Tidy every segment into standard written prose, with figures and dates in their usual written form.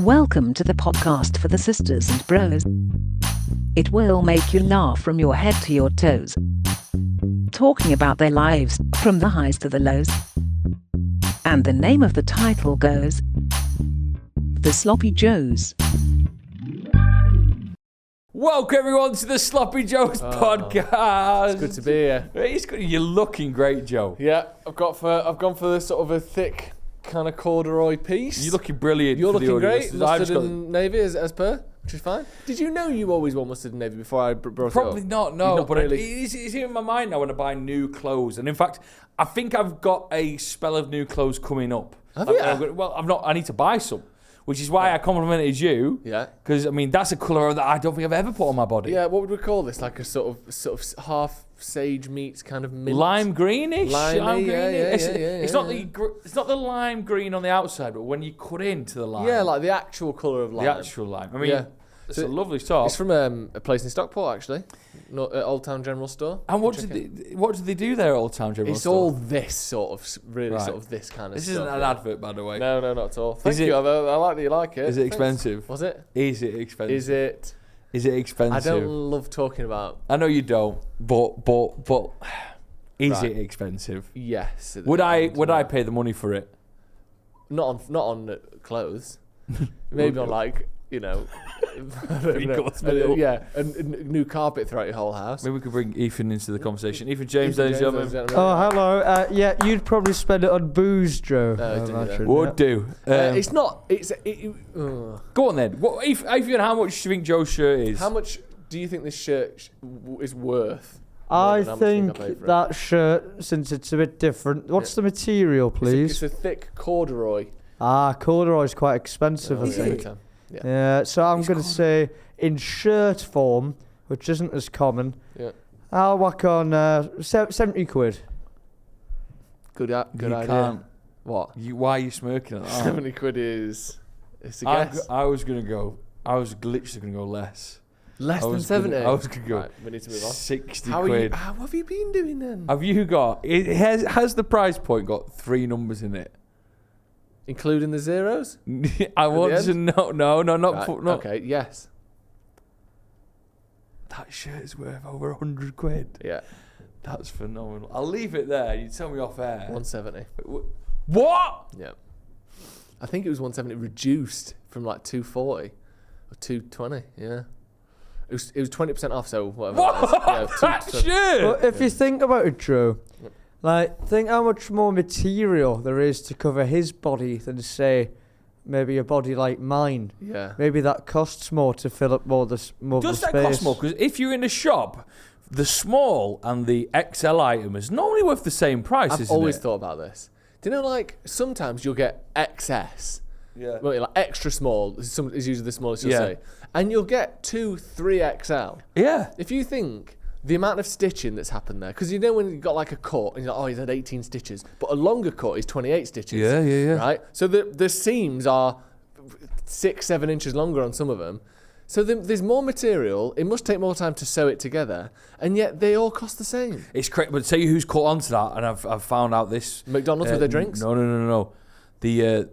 Welcome to the podcast for the sisters and bros. It will make you laugh from your head to your toes. Talking about their lives, from the highs to the lows. And the name of the title goes, The Sloppy Joes. Welcome everyone to the Sloppy Joes podcast. It's good to be here. It's good. You're looking great, Joe. Yeah, I've gone for this sort of a thick kind of corduroy piece. You're looking brilliant. You're for the looking great. audience. Mustard and navy as per, which is fine. Did you know you always wore mustard and navy before I brought Probably it up? not, no. Not But really. it's in my mind now when I buy new clothes. And in fact, I think I've got a spell of new clothes coming up. Have you? I need to buy some. Which is why I complimented you. Yeah. Because, I mean, that's a colour that I don't think I've ever put on my body. Yeah, what would we call this? Like a sort of half sage meets kind of mint. Lime greenish. Limey, yeah. It's not the lime green on the outside, but when you cut into the lime. Yeah, like the actual colour of lime. The actual lime. I mean, Yeah. it's a lovely top. It's from a place in Stockport, actually. Not at Old Town General Store. And what did they do there at Old Town General It's Store? all this sort of, really Right. sort of this kind of This stuff. isn't an yeah. advert, by the way. No, not at all. Thank it- you. I like that you like it. Is it Thanks. expensive? Was it? Is it expensive? Is it? Is it expensive? I don't love talking about. I know you don't, but is Right. it expensive? Yes. Would I pay the money for it? Not on clothes. Maybe on like I don't know. Yeah, a new carpet throughout your whole house. Maybe we could bring Ethan into the conversation. Ethan James, ladies and gentlemen. Oh, hello. Yeah, you'd probably spend it on booze, Joe. No, I don't do that. imagine, Would yeah. do. It's not. Go on then. What, Ethan, how much do you think Joe's shirt is? How much do you think this shirt is worth? I More than how much do you think I paid for it? that shirt, since it's a bit different. What's the material, please? It's a thick corduroy. Corduroy's quite expensive, I Is think. it? Yeah. Yeah, so I'm It's going to say in shirt form, which isn't as common, Yeah. I'll whack on 70 quid. Good You idea. can't. What? Why are you smirking at that? 70 quid is. It's a guess. I was literally going to go less. Less I than was 70. I was going to go Right, we need to move on. 60 How quid. have you been doing then? Have you got? Has the price point got 3 numbers in it? Including the zeros? I want the to know. No, not. Right, Not. Okay, yes. That shirt is worth over 100 quid. Yeah. That's phenomenal. I'll leave it there. You tell me off air. 170. What? Yeah. I think it was 170 reduced from like 240 or 220. Yeah. It was 20% off, so whatever. What? That shirt? But if you think about it, Joe, think how much more material there is to cover his body than, say, maybe a body like mine. Yeah. Maybe that costs more to fill up more of the Does space. that cost more? Because if you're in a shop, the small and the XL item is normally worth the same price, I've isn't always it? thought about this. Do you know, like, sometimes you'll get XS. Yeah. Well, like extra small is usually the smallest you'll Yeah. say. And you'll get 2, 3XL. Yeah. If you think the amount of stitching that's happened there, because you know when you've got like a cut and you're like, oh, he's had 18 stitches, but a longer cut is 28 stitches. Yeah. Right? So the seams are 6, 7 inches longer on some of them. So there's more material. It must take more time to sew it together, and yet they all cost the same. It's correct, but tell you who's caught on to that, and I've found out this. McDonald's with their drinks? No. The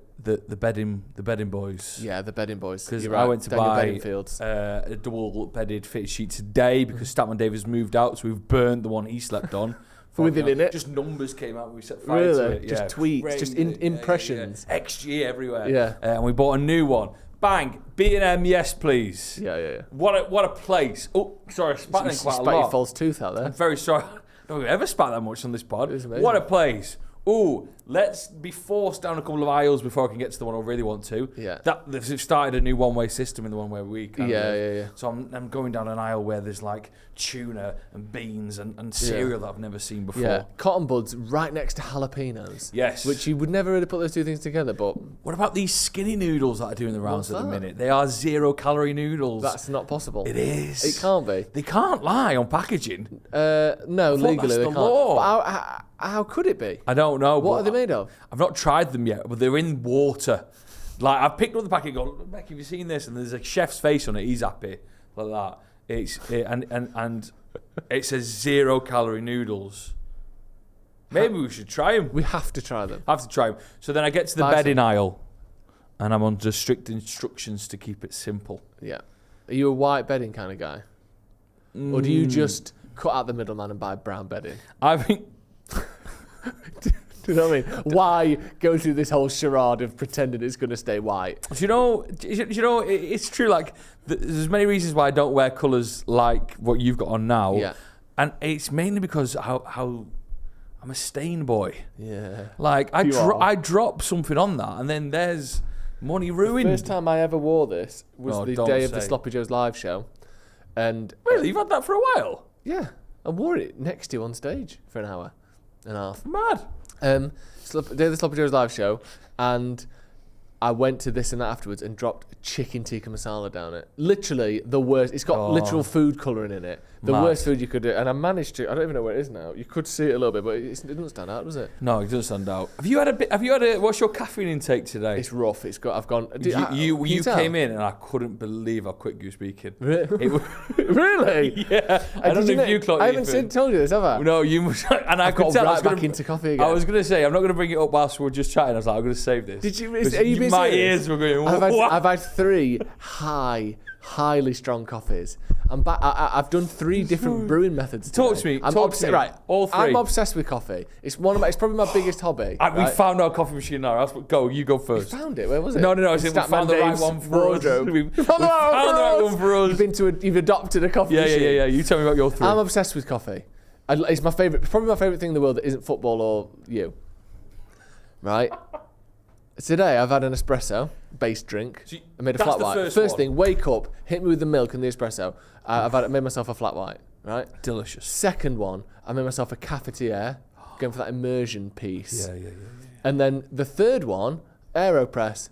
bedding boys. Yeah, the bedding boys. Because You're I right. went to Daniel buy Bedingfield's. a double bedded fitted sheet today because Statman Davis moved out, so we've burnt the one he slept on. With it in it? Just numbers came out. We set fire to Really? it. Just yeah. tweets, Crazy. just impressions. Yeah. XG everywhere. Yeah. And we bought a new one. Bang. B&M, yes please. Yeah. What a place. Oh, sorry, I spat You in quite a spat lot. your false tooth out there. I'm very sorry. I don't think I've ever spat that much on this pod. It was amazing. What a place. Ooh, let's be forced down a couple of aisles before I can get to the one I really want to. Yeah. They've started a new one-way system in the one-way week. Yeah. So I'm going down an aisle where there's like tuna and beans and cereal that I've never seen before. Yeah. Cotton buds right next to jalapenos. Yes. Which you would never really put those two things together, but What about these skinny noodles that are doing the rounds What's at the that? minute? They are 0-calorie noodles. that's not possible. It is. It can't be. They can't lie on packaging. No, thought legally that's they the can't. law. But how could it be? I don't know. What but are they made of? I've not tried them yet, but they're in water. Like, I've picked up the packet and gone, Becky, have you seen this? And there's a chef's face on it. He's happy. Like that. And it says 0-calorie noodles. Maybe we should try them. We have to try them. I have to try them. So then I get to the Buy bedding aisle. and I'm under strict instructions to keep it simple. Yeah. Are you a white bedding kind of guy? Or do you just cut out the middleman and buy brown bedding? I think... Do you know what I mean? Why go through this whole charade of pretending it's going to stay white? Do you know, it's true, like, there's many reasons why I don't wear colours like what you've got on now. Yeah. And it's mainly because how I'm a stain boy. Yeah. Like, I drop something on that, and then there's money ruined. The first time I ever wore this was the don't day of the say. Sloppy Joe's live show. And Really? You've had that for a while? yeah, I wore it next to you on stage for an hour and a half. Mad. Day of the Sloppy Joe's live show, and I went to this and that afterwards and dropped a chicken tikka masala down it. Literally the worst. It's got literal food colouring in it. The worst food you could do. And I managed to. I don't even know where it is now. You could see it a little bit, but it doesn't stand out, does it? No, it doesn't stand out. Have you had a? What's your caffeine intake today? It's rough. I've gone. You came in and I couldn't believe how quick you were speaking. Really? Yeah. I don't know if you clocked it. I haven't told you this, have I? No, you must. And I could got tell. right back into coffee again. I was going to say, I'm not going to bring it up whilst we're just chatting. I was like, I'm going to save this. Did you? Because Are you being my serious? ears were going. I've had 3 highly strong coffees. I've done 3 different brewing methods. Talk today. to me. Right, all 3. I'm obsessed with coffee. It's probably my biggest hobby. We found our coffee machine now. Go. You go first. You found it. Where was it? No. I said we found the right one for us. We found the right one for us. You've adopted a coffee machine. Yeah. You tell me about your 3. I'm obsessed with coffee. It's my favorite. Probably my favorite thing in the world that isn't football or you. Right. Today I've had an espresso based drink. I made a flat white. First thing, wake up, hit me with the milk and the espresso. Made myself a flat white. Right. Delicious. Second one, I made myself a cafetiere, going for that immersion piece. Yeah. And then the third one, AeroPress.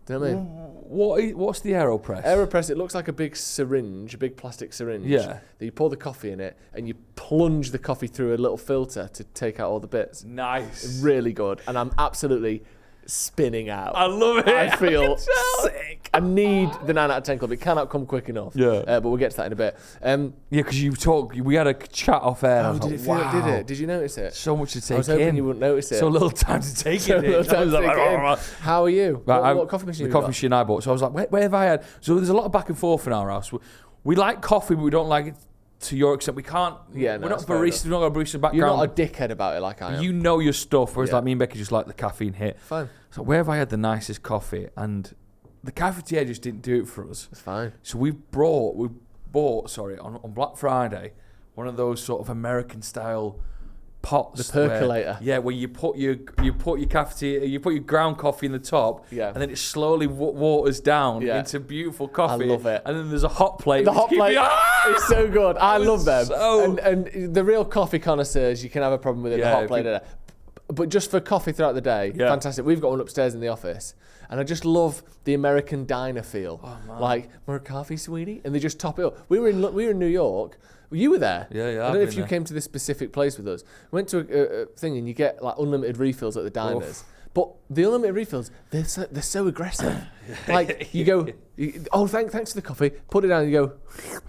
Do you know what I mean? What's the AeroPress? AeroPress, it looks like a big syringe, a big plastic syringe. Yeah. That you pour the coffee in it and you plunge the coffee through a little filter to take out all the bits. Nice. Really good. And I'm absolutely spinning out. I love it. I feel sick. I need the 9 out of 10 club. It cannot come quick enough. Yeah. But we'll get to that in a bit. Yeah, because we had a chat off air. Oh, did it? Did you notice it? So much to take in. I was hoping you wouldn't notice it. So little time to take it in. How are you? Right, what coffee machine The coffee machine I bought. So I was like, where have I had? So there's a lot of back and forth in our house. We like coffee, but we don't like it to your extent. We can't. Yeah, no, we're not baristas. We're not got a barista background. You're not a dickhead about it like I am. You know your stuff. Whereas like me and Becky just like the caffeine hit. Fine. So where have I had the nicest coffee? And the cafetiere just didn't do it for us. It's fine. So we bought on Black Friday one of those sort of American style pots. The percolator. Where you put your cafetiere, you put your ground coffee in the top, and then it slowly waters down into beautiful coffee. I love it. And then there's a hot plate. The hot plate is so good. I love them. So and the real coffee connoisseurs, you can have a problem with it. The hot plate. But just for coffee throughout the day, fantastic. We've got one upstairs in the office. And I just love the American diner feel. Oh, like, more coffee, sweetie? And they just top it up. We were in New York. You were there. Yeah. I don't know if you came to this specific place with us. We went to a thing and you get like unlimited refills at the diners. Oof. But the unlimited refills, they're so aggressive. Like you go, thanks for the coffee. Put it down and you go,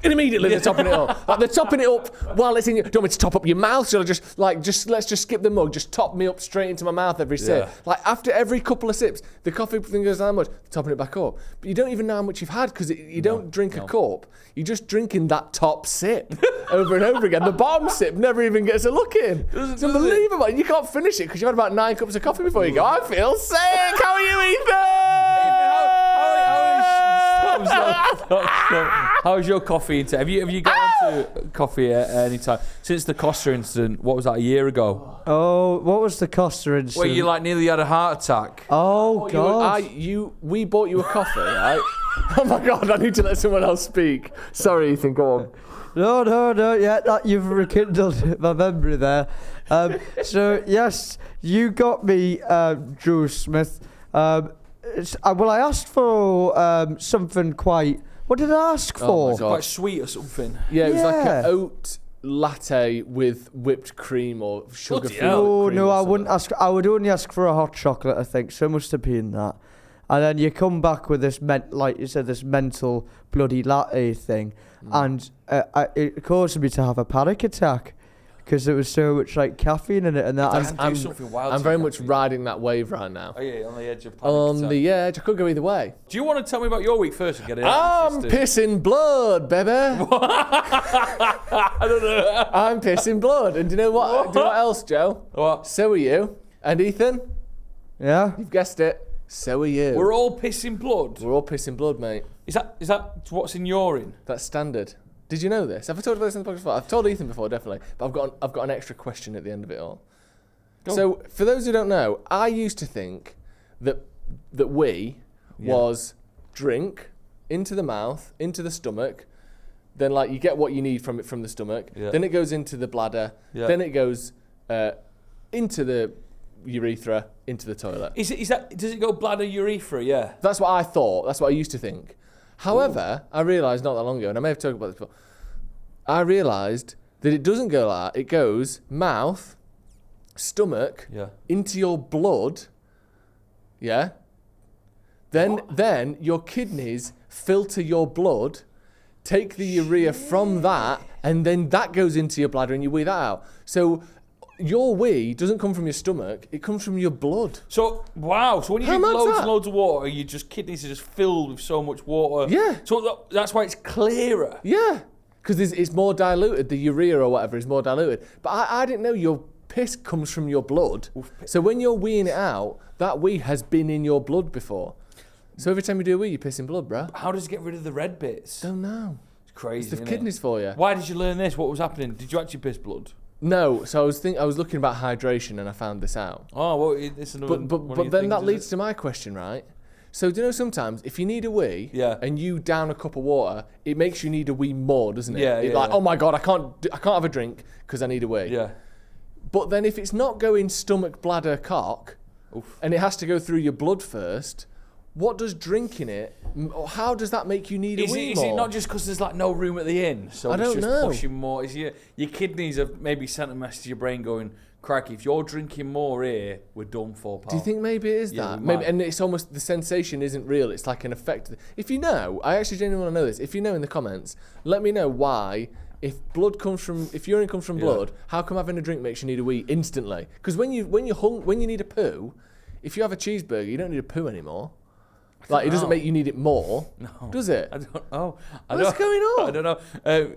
and immediately they're topping it up. Like they're topping it up while it's in your. Do you want me to top up your mouth? So let's just skip the mug. Just top me up straight into my mouth every sip. Like after every couple of sips, the coffee thing goes down much. Topping it back up, but you don't even know how much you've had because you don't drink a cup. You're just drinking that top sip over and over again. The bottom sip never even gets a look in. It's unbelievable. You can't finish it because you've had about 9 cups of coffee before you go. I feel sick. How are you, Ethan? How's your coffee intake? Have you got into coffee at any time since the Costa incident? What was that, a year ago? Oh, what was the Costa incident? Where you like nearly had a heart attack. Oh God! We bought you a coffee, right? Oh my God! I need to let someone else speak. Sorry, Ethan. Go on. No. Yeah, that you've rekindled my memory there. So yes, you got me, Drew Smith. Well, I asked for something quite. What did I ask for? Quite sweet or something. Yeah, it was like an oat latte with whipped cream or sugar-free. Oh no, I wouldn't ask. I would only ask for a hot chocolate. I think so. Must have been that. And then you come back with this, like you said, this mental bloody latte thing, and it caused me to have a panic attack because there was so much like caffeine in it, and that. Do something wild. I'm very much riding that wave right now. Oh yeah, on the edge of panic On attack. the edge, I could go either way. Do you want to tell me about your week first and get it? I'm pissing blood, baby. I don't know. I'm pissing blood. And do you know what? Do you know what else, Joe? What? So are you. And Ethan? Yeah. You've guessed it. So are you. We're all pissing blood. We're all pissing blood, mate. Is that what's in urine? That's standard. Did you know this? Have I talked about this in the podcast before? I've told Ethan before, definitely. But I've got an extra question at the end of it all. Go. So, for those who don't know, I used to think that wee was drink into the mouth, into the stomach, then like you get what you need from the stomach. Yeah. Then it goes into the bladder. Yeah. Then it goes into the urethra, into the toilet. Is that? Does it go bladder, urethra? Yeah. That's what I thought. That's what I used to think. However, I realised not that long ago, and I may have talked about this before, I realised that it doesn't go like that. It goes mouth, stomach, Yeah. into your blood, yeah? Then your kidneys filter your blood, take the urea from that, and then that goes into your bladder and you wee that out. So your wee doesn't come from your stomach, it comes from your blood. So wow. So when you How drink mad's loads that? and loads of water, your kidneys are just filled with so much water. Yeah. So that's why it's clearer. Yeah, because it's more diluted, the urea or whatever is more diluted. But I didn't know your piss comes from your blood. So when you're weeing it out, that wee has been in your blood before. So every time you do a wee, you're pissing blood, bruh. How does it get rid of the red bits? Don't know. It's crazy. It's the isn't kidneys it? for you. Why did you learn this? What was happening? Did you actually piss blood? No, so I was looking about hydration and I found this out. Oh, well, it's another. But then that leads to my question, right? So do you know sometimes if you need a wee Yeah. and you down a cup of water, it makes you need a wee more, doesn't it? Yeah, It's yeah, like, yeah. oh my god, I can't have a drink because I need a wee. Yeah. But then if it's not going stomach, bladder, cock, Oof. and it has to go through your blood first, what does drinking it? Or how does that make you need a wee Is more? it not just because there's like no room at the inn? So I it's don't just know. pushing more. Is your kidneys have maybe sent a message to your brain going, cracky, if you're drinking more here, we're done for, pal. Do you think maybe it is Yeah, that? we Maybe, might. and it's almost the sensation isn't real. It's like an effect. If you know, I actually genuinely want to know this. If you know in the comments, let me know why. If urine comes from Yeah. blood, how come having a drink makes you need a wee instantly? Because when you need a poo, if you have a cheeseburger, you don't need a poo anymore. Like it doesn't know. make you need it more, No. does it? I don't know. What's going on? I don't know.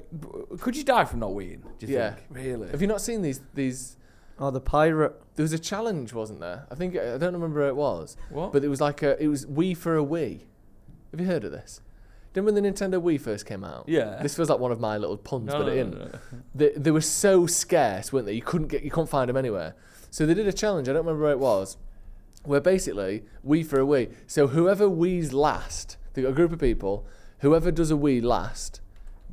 Could you die from not weeing? Do you Yeah. think? Really? Have you not seen these? Oh, the pirate. There was a challenge, wasn't there? I don't remember who it was. What? But it was like it was Wii for a Wii. Have you heard of this? Do you remember when the Nintendo Wii first came out? Yeah. This feels like one of my little puns, No, but no, it no, isn't. no. They were so scarce, weren't they? You couldn't find them anywhere. So they did a challenge. I don't remember where it was. Where basically Wii for a Wii. So whoever Wii's last, they got a group of people. Whoever does a Wii last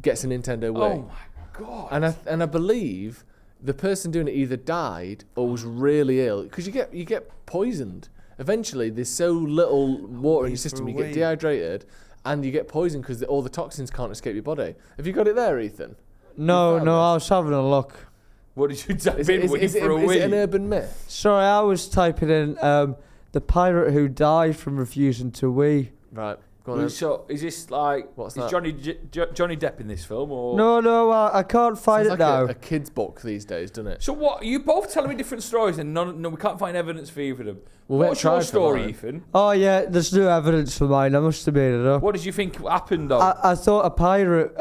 gets a Nintendo Wii. Oh my god. And I believe the person doing it either died or was really ill because you get poisoned. Eventually, there's so little water in your system, you get dehydrated, and you get poisoned because all the toxins can't escape your body. Have you got it there, Ethan? No, found no, this? I was having a look. What did you type Is in? it Wii for a is it an wee? urban myth? Sorry, I was typing in the pirate who died from refusing to wee. Right, go on. Then. So is this like? What's is that? Johnny Depp in this film or? No, I can't find Sounds it like now. a kid's book these days, doesn't it? So what? Are you both telling me different stories, and no, we can't find evidence for either of them. Well, we What's tried your for story, mine. Ethan? Oh yeah, there's no evidence for mine. I must have made it up. What did you think happened though? I thought a pirate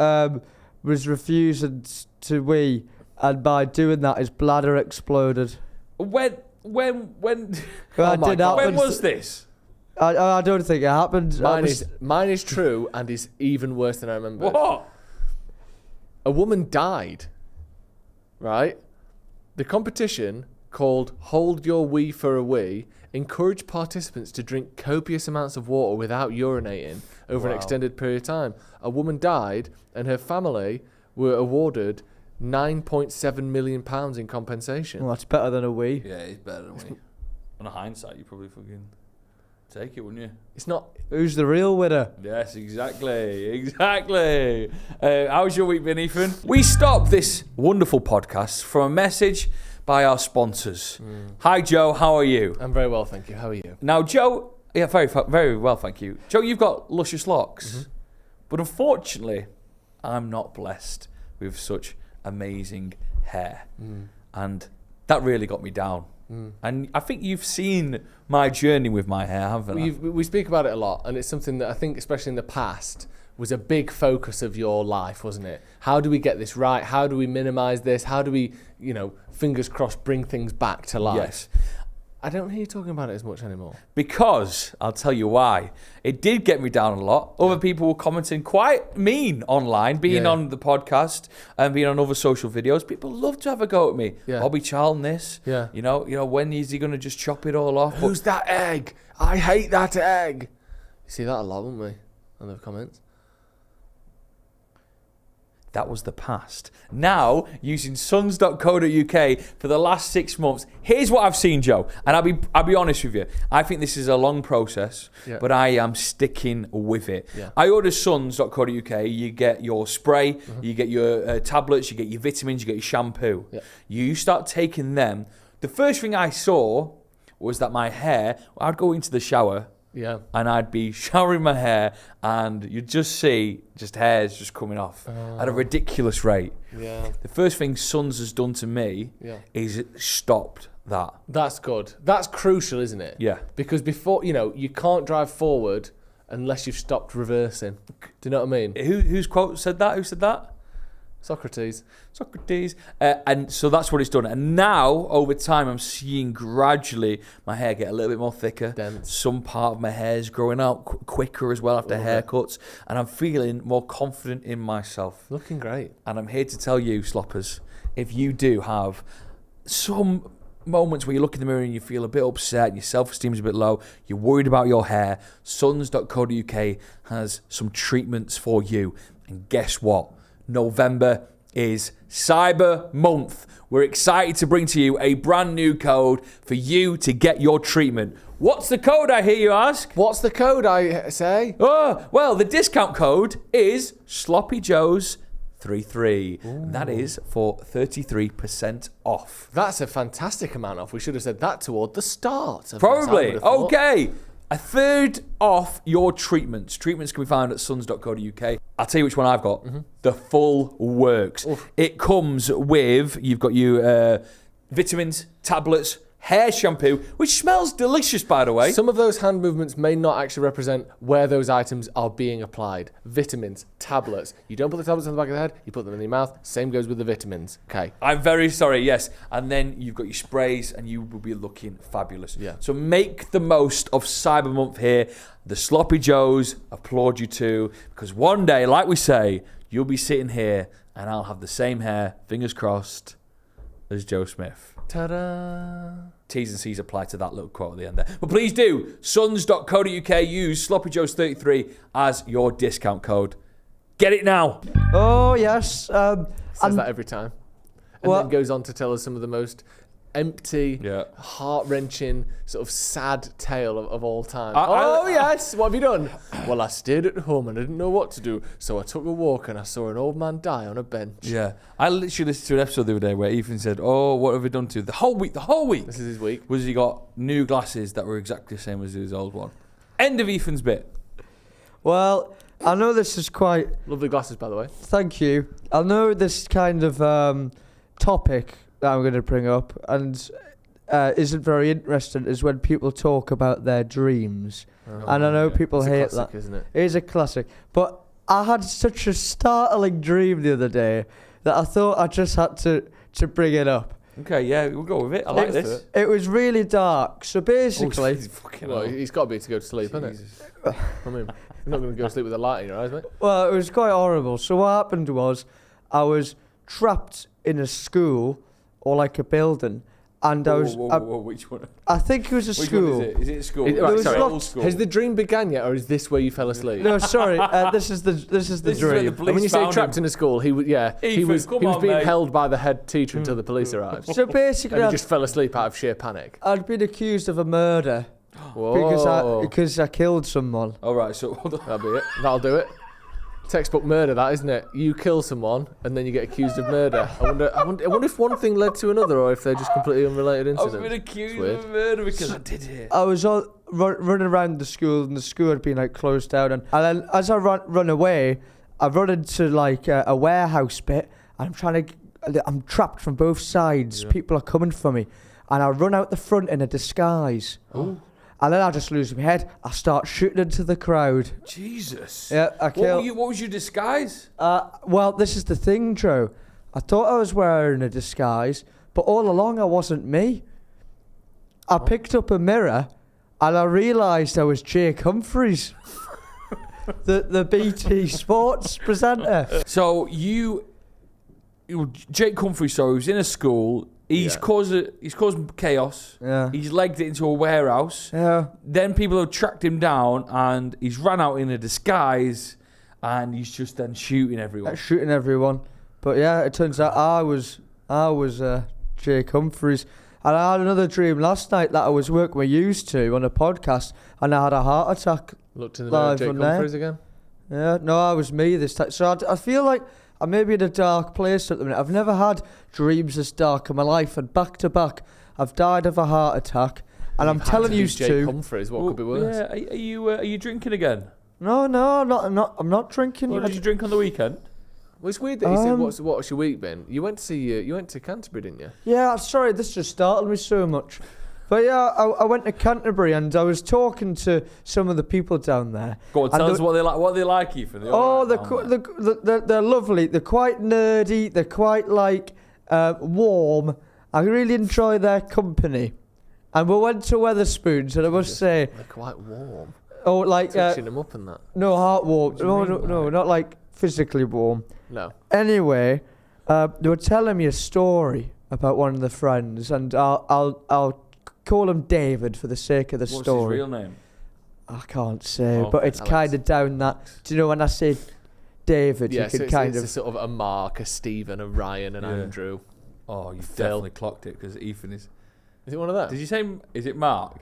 was refusing to wee, and by doing that, his bladder exploded. When Well, Oh it my did God. happen. when was this? I don't think it happened. Mine is true and is even worse than I remember. What? A woman died. Right? The competition, called Hold Your Wee for a Wee, encouraged participants to drink copious amounts of water without urinating over an Wow. extended period of time. A woman died and her family were awarded £9.7 million in compensation. Well, that's better than a wee. Yeah, it's better than me. On a hindsight, you probably fucking take it, wouldn't you? It's not... Who's the real winner? Yes, exactly. How's your week been, Ethan? We stopped this wonderful podcast from a message by our sponsors. Hi, Joe. How are you? I'm very well, thank you. How are you? Now, Joe, yeah, very well, thank you. Joe, you've got luscious locks, but unfortunately, I'm not blessed with such amazing hair. And that really got me down. And I think you've seen my journey with my hair, haven't I? We speak about it a lot, and it's something that I think, especially in the past, was a big focus of your life, wasn't it? How do we get this right? How do we minimise this? How do we, fingers crossed, bring things back to life? Yes. I don't hear you talking about it as much anymore. Because, I'll tell you why. It did get me down a lot. Other people were commenting quite mean online, being on the podcast and being on other social videos. People love to have a go at me. Yeah. Bobby Charlton this. Yeah. When is he going to just chop it all off? Who's that egg? I hate that egg. You see that a lot, wouldn't we? On the comments. That was the past. Now, using sons.co.uk for the last 6 months, here's what I've seen, Joe. And I'll be honest with you. I think this is a long process, but I am sticking with it. Yeah. I ordered sons.co.uk. You get your spray, you get your tablets, you get your vitamins, you get your shampoo. Yeah. You start taking them. The first thing I saw was that my hair, I'd go into the shower, Yeah. and I'd be showering my hair, and you'd just see hairs just coming off at a ridiculous rate. Yeah. The first thing Sons has done to me is it stopped that. That's good. That's crucial, isn't it? Yeah. Because before, you can't drive forward unless you've stopped reversing. Do you know what I mean? Whose quote said that? Who said that? Socrates. And so that's what it's done. And now, over time, I'm seeing gradually my hair get a little bit more thicker. Dense. Some part of my hair is growing out quicker as well after haircuts. And I'm feeling more confident in myself. Looking great. And I'm here to tell you, sloppers, if you do have some moments where you look in the mirror and you feel a bit upset and your self-esteem is a bit low, you're worried about your hair, sons.co.uk has some treatments for you. And guess what? November is Cyber Month. We're excited to bring to you a brand new code for you to get your treatment. What's the code, I hear you ask? What's the code, I say? Oh, well, the discount code is SloppyJoes33. And that is for 33% off. That's a fantastic amount off. We should have said that toward the start. Of Probably. this, I would have thought. Okay. A third off your treatments. Treatments can be found at sons.co.uk. I'll tell you which one I've got. The full works. Oof. It comes with, you've got your vitamins, tablets, hair shampoo, which smells delicious, by the way. Some of those hand movements may not actually represent where those items are being applied. Vitamins, tablets. You don't put the tablets on the back of the head, you put them in your mouth. Same goes with the vitamins. Okay. I'm very sorry, yes. And then you've got your sprays and you will be looking fabulous. Yeah. So make the most of Cyber Month here. The Sloppy Joes applaud you too, because one day, like we say, you'll be sitting here and I'll have the same hair, fingers crossed, as Joe Smith. Ta-da. T's and C's apply to that little quote at the end there. But please do, sons.co.uk, use SloppyJoes33 as your discount code. Get it now. Oh, yes. Says that every time. And Well- then goes on to tell us some of the most empty, Yeah. heart-wrenching, sort of sad tale of all time. I- Yes, what have you done? Well, I stayed at home and I didn't know what to do, so I took a walk and I saw an old man die on a bench. Yeah. I literally listened to an episode the other day where Ethan said, oh, what have we done to you? The whole week This is his week. was he got new glasses that were exactly the same as his old one. End of Ethan's bit. Well, I know this is quite... Lovely glasses, by the way. Thank you. I know this kind of topic that I'm going to bring up and isn't very interesting is when people talk about their dreams. And I know people It's a hate classic, that. isn't it? It is a classic. But I had such a startling dream the other day that I thought I just had to bring it up. Okay, yeah, we'll go with it. I like Let's do this. it. It was really dark. So basically... Fucking Well, hell. he's got to be to go to sleep, isn't it? Jesus. I mean, you're not going to go to sleep with a light in your eyes, mate. Well, it was quite horrible. So what happened was I was trapped in a school or like a building, and I was. Whoa, which one? I think it was a Which school. one is it? Is it a school? Right, There was sorry. lots- School. Has the dream began yet, or is this where you fell asleep? No, sorry. This is the This is where dream. the And police when you say found trapped him. in a school, he was Ethan, come on, being mate. held by the head teacher until the police arrived. So basically, And he just fell asleep out of sheer panic. I'd been accused of a murder Whoa. because I killed someone. All right, so hold on. That'll be it. That'll do it. Textbook murder, that, isn't it? You kill someone and then you get accused of murder. I wonder if one thing led to another, or if they're just completely unrelated I've incidents. been accused It's of murder because I did it. I was all running around the school, and the school had been like closed down. And then as I run away, I run into like a warehouse bit, and I'm trapped from both sides. Yeah. People are coming for me, and I run out the front in a disguise. Oh. And then I just lose my head. I start shooting into the crowd. Jesus. Yeah, I kill. What was your disguise? Well, this is the thing, Joe. I thought I was wearing a disguise, but all along I wasn't me. I picked up a mirror, and I realised I was Jake Humphries, the BT Sports presenter. So Jake Humphries, so he was in a school. He's caused chaos. Yeah. He's legged it into a warehouse. Yeah. Then people have tracked him down, and he's ran out in a disguise, and he's just then shooting everyone. Shooting everyone. But yeah, it turns out I was Jake Humphries. And I had another dream last night that I was working with used to on a podcast, and I had a heart attack. Looked in the mirror, live Jake on there. Humphries again. Yeah, no, I was me this time. So I feel like I'm maybe in a dark place at the minute. I've never had dreams this dark in my life, and back to back, I've died of a heart attack. And I'm telling you Jake to. Humphries, what could be worse? Yeah, are you drinking again? No, I'm not drinking. What did you drink on the weekend? Well, it's weird that you said, what's your week been? You went to Canterbury, didn't you? Yeah, sorry, this just startled me so much. But yeah, I went to Canterbury, and I was talking to some of the people down there. Go on, tell us what they like. What they like, Ethan. They're lovely. They're quite nerdy. They're quite warm. I really enjoy their company. And we went to Wetherspoons, and I must say, They're quite warm. oh, like Touching them up and that. no, heart warm. What do you mean, No, not like physically warm. No. Anyway, they were telling me a story about one of the friends, and I'll call him David for the sake of the story. What's his real name? I can't say, Okay. but it's Alex. kind of down that. Do you know when I say David, Yeah, you so can it's, kind it's of. a sort of a Mark, a Stephen, a Ryan, and Yeah. Andrew. Oh, you've Phil. definitely clocked it because Ethan is. Is it one of them? Did you say? Is it Mark?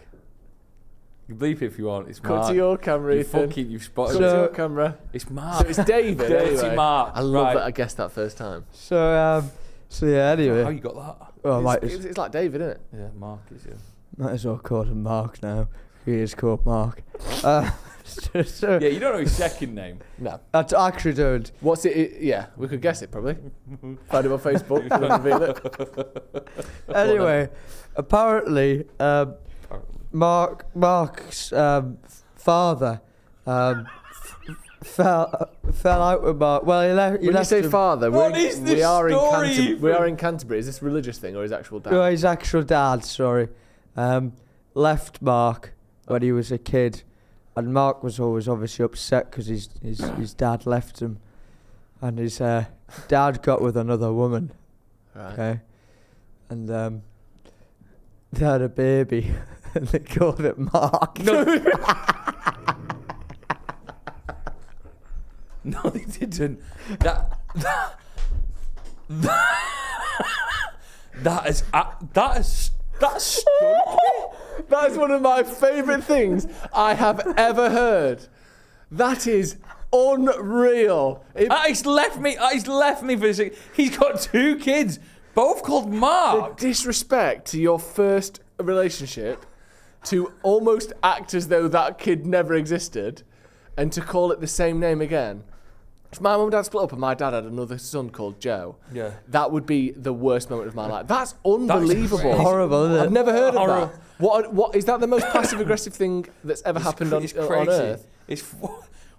You can bleep it if you want. It's Cut Mark. to your camera, Ethan. You've spotted Cut it. to your camera. It's Mark. So it's David, Dirty anyway. Mark. I love Right. that I guessed that first time. So yeah. Anyway, How you got that? It's like David, isn't it? Yeah, Mark is. Yeah. might as well call him Mark now. He is called Mark. So, Yeah, you don't know his second name. No. I actually don't. What's it? Yeah, we could guess it probably. Find him on Facebook. and reveal it. Anyway, apparently, Mark's father fell out with Mark. Well, he left. When you say him. father, What is this story, we are in Canterbury. Is this a religious thing or his actual dad? No, his actual dad, sorry, left Mark when he was a kid, and Mark was always obviously upset because his dad left him, and his dad got with another woman. Right. Okay, and they had a baby, and they called it Mark. No, they didn't. That is stunning. That is one of my favourite things I have ever heard. That is unreal. He's left me for a second. He's got 2 kids, both called The Mark. disrespect to your first relationship, to almost act as though that kid never existed, and to call it the same name again. If my mum and dad split up and my dad had another son called Joe, Yeah. that would be the worst moment of my life. That's unbelievable. crazy. Horrible, isn't it? I've never heard of Horrible. that. What is that the most passive aggressive thing that's ever happened on It's crazy. Earth? It's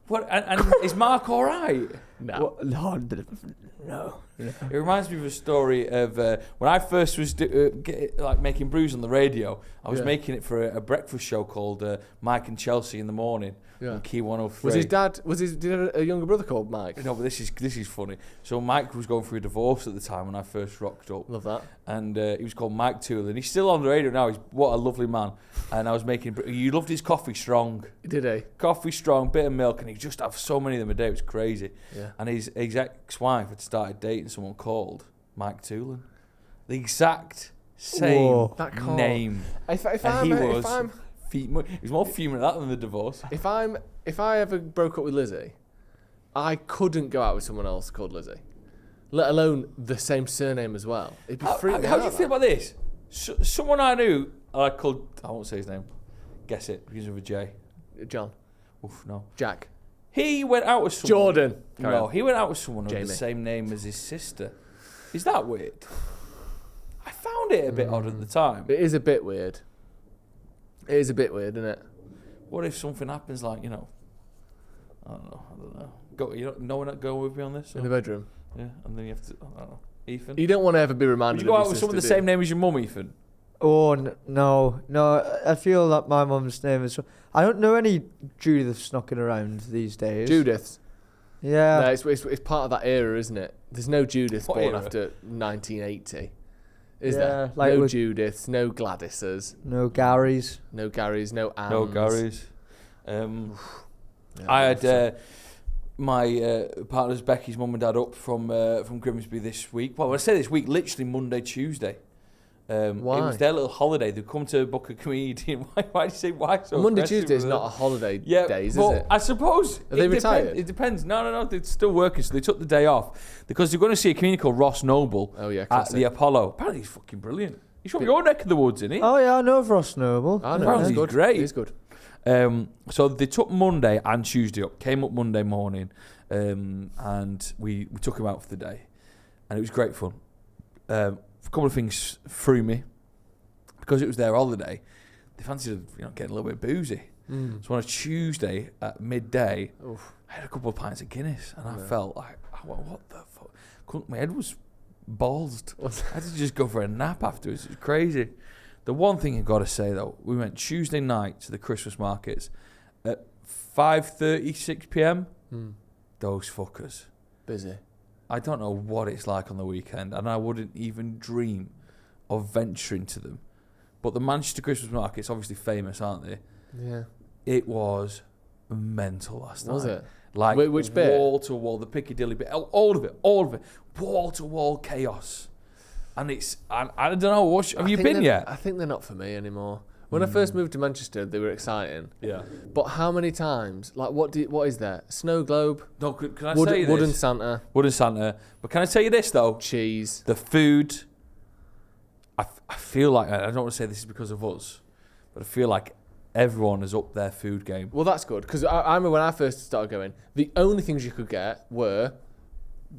what and is Mark all right? No. No. It reminds me of a story of when I first was making brews on the radio. I was Yeah. making it for a breakfast show called Mike and Chelsea in the morning Yeah. on Key 103. Was his dad? Did he have a younger brother called Mike? No, but this is funny. So Mike was going through a divorce at the time when I first rocked up, Love that. and he was called Mike Toole, and he's still on the radio now. What a lovely man. And I was making. You loved his coffee strong. Did he? Coffee strong, bit of milk, and he just have so many of them a day. It was crazy. Yeah. And his ex-wife had started dating someone called Mike Toole. The exact same Whoa. That can't- name. If And he was I'm he was more fuming at that than the divorce. if I ever broke up with Lizzie, I couldn't go out with someone else called Lizzie, let alone the same surname as well. It'd be freaking How out. do you feel about this? Someone I knew, I called. I won't say his name. Guess it. Begins with a J. John, Oof, no. Jack, He went out with someone. Jordan. Carry No, on. he went out with someone with Jamie. the same name as his sister. Is that weird? I found it a bit odd at the time. It is a bit weird. It is a bit weird, isn't it? What if something happens like, I don't know. No one going with me on this? In the bedroom. Yeah, and then you have to, I don't know. Ethan? You don't want to ever be Would reminded you go of out your with someone with the sister, same name as your mum, Ethan? Oh, no. I feel that my mum's name is... I don't know any Judiths knocking around these days. Judith. Yeah. No, it's part of that era, isn't it? There's no Judith What born era? after 1980. Is Yeah, there? like No with- Judiths, no Gladyses, No Garys. no Garys, no Anns. No, Gary's. Yeah, I had my partner's Becky's mum and dad up from Grimsby this week. Well, when I say this week, literally Monday, Tuesday. It Why? was their little holiday. They'd come to book a comedian. Why do you say why so Monday, aggressive Tuesday is with not a it? holiday Yeah, days, but is it? I suppose Are they retired? It depends. No, they're still working, so they took the day off because they're going to see a comedian called Ross Noble Oh yeah, at classic. the Apollo. Apparently, he's fucking brilliant. He's from your neck of the woods, isn't he? Oh, yeah, I know of Ross Noble. I know, Apparently he's he's good. great. He's good. So they took Monday and Tuesday up. Came up Monday morning, and we took him out for the day, and it was great fun. A couple of things threw me because it was their holiday. They fancied getting a little bit boozy. So on a Tuesday at midday, Oof. I had a couple of pints of Guinness, and I felt like, what the fuck? My head was ballsed. I had to just go for a nap afterwards. It was crazy. The one thing I've got to say, though, we went Tuesday night to the Christmas markets at 5:30, 6 p.m. Those fuckers. Busy. I don't know what it's like on the weekend, and I wouldn't even dream of venturing to them. But the Manchester Christmas markets, obviously famous, aren't they? Yeah. It was mental last night. Was it? Like Which bit? wall to wall, the Piccadilly bit, all of it, wall to wall chaos. And I don't know. Have you been yet? I think they're not for me anymore. When I first moved to Manchester, they were exciting. Yeah. But how many times? Like, what is there? Snow globe, No, can I tell you this? wooden Santa, Wooden Santa. But can I tell you this though? cheese. The food. I feel like I don't want to say this is because of us, but I feel like everyone has upped their food game. Well, that's good because I remember when I first started going, the only things you could get were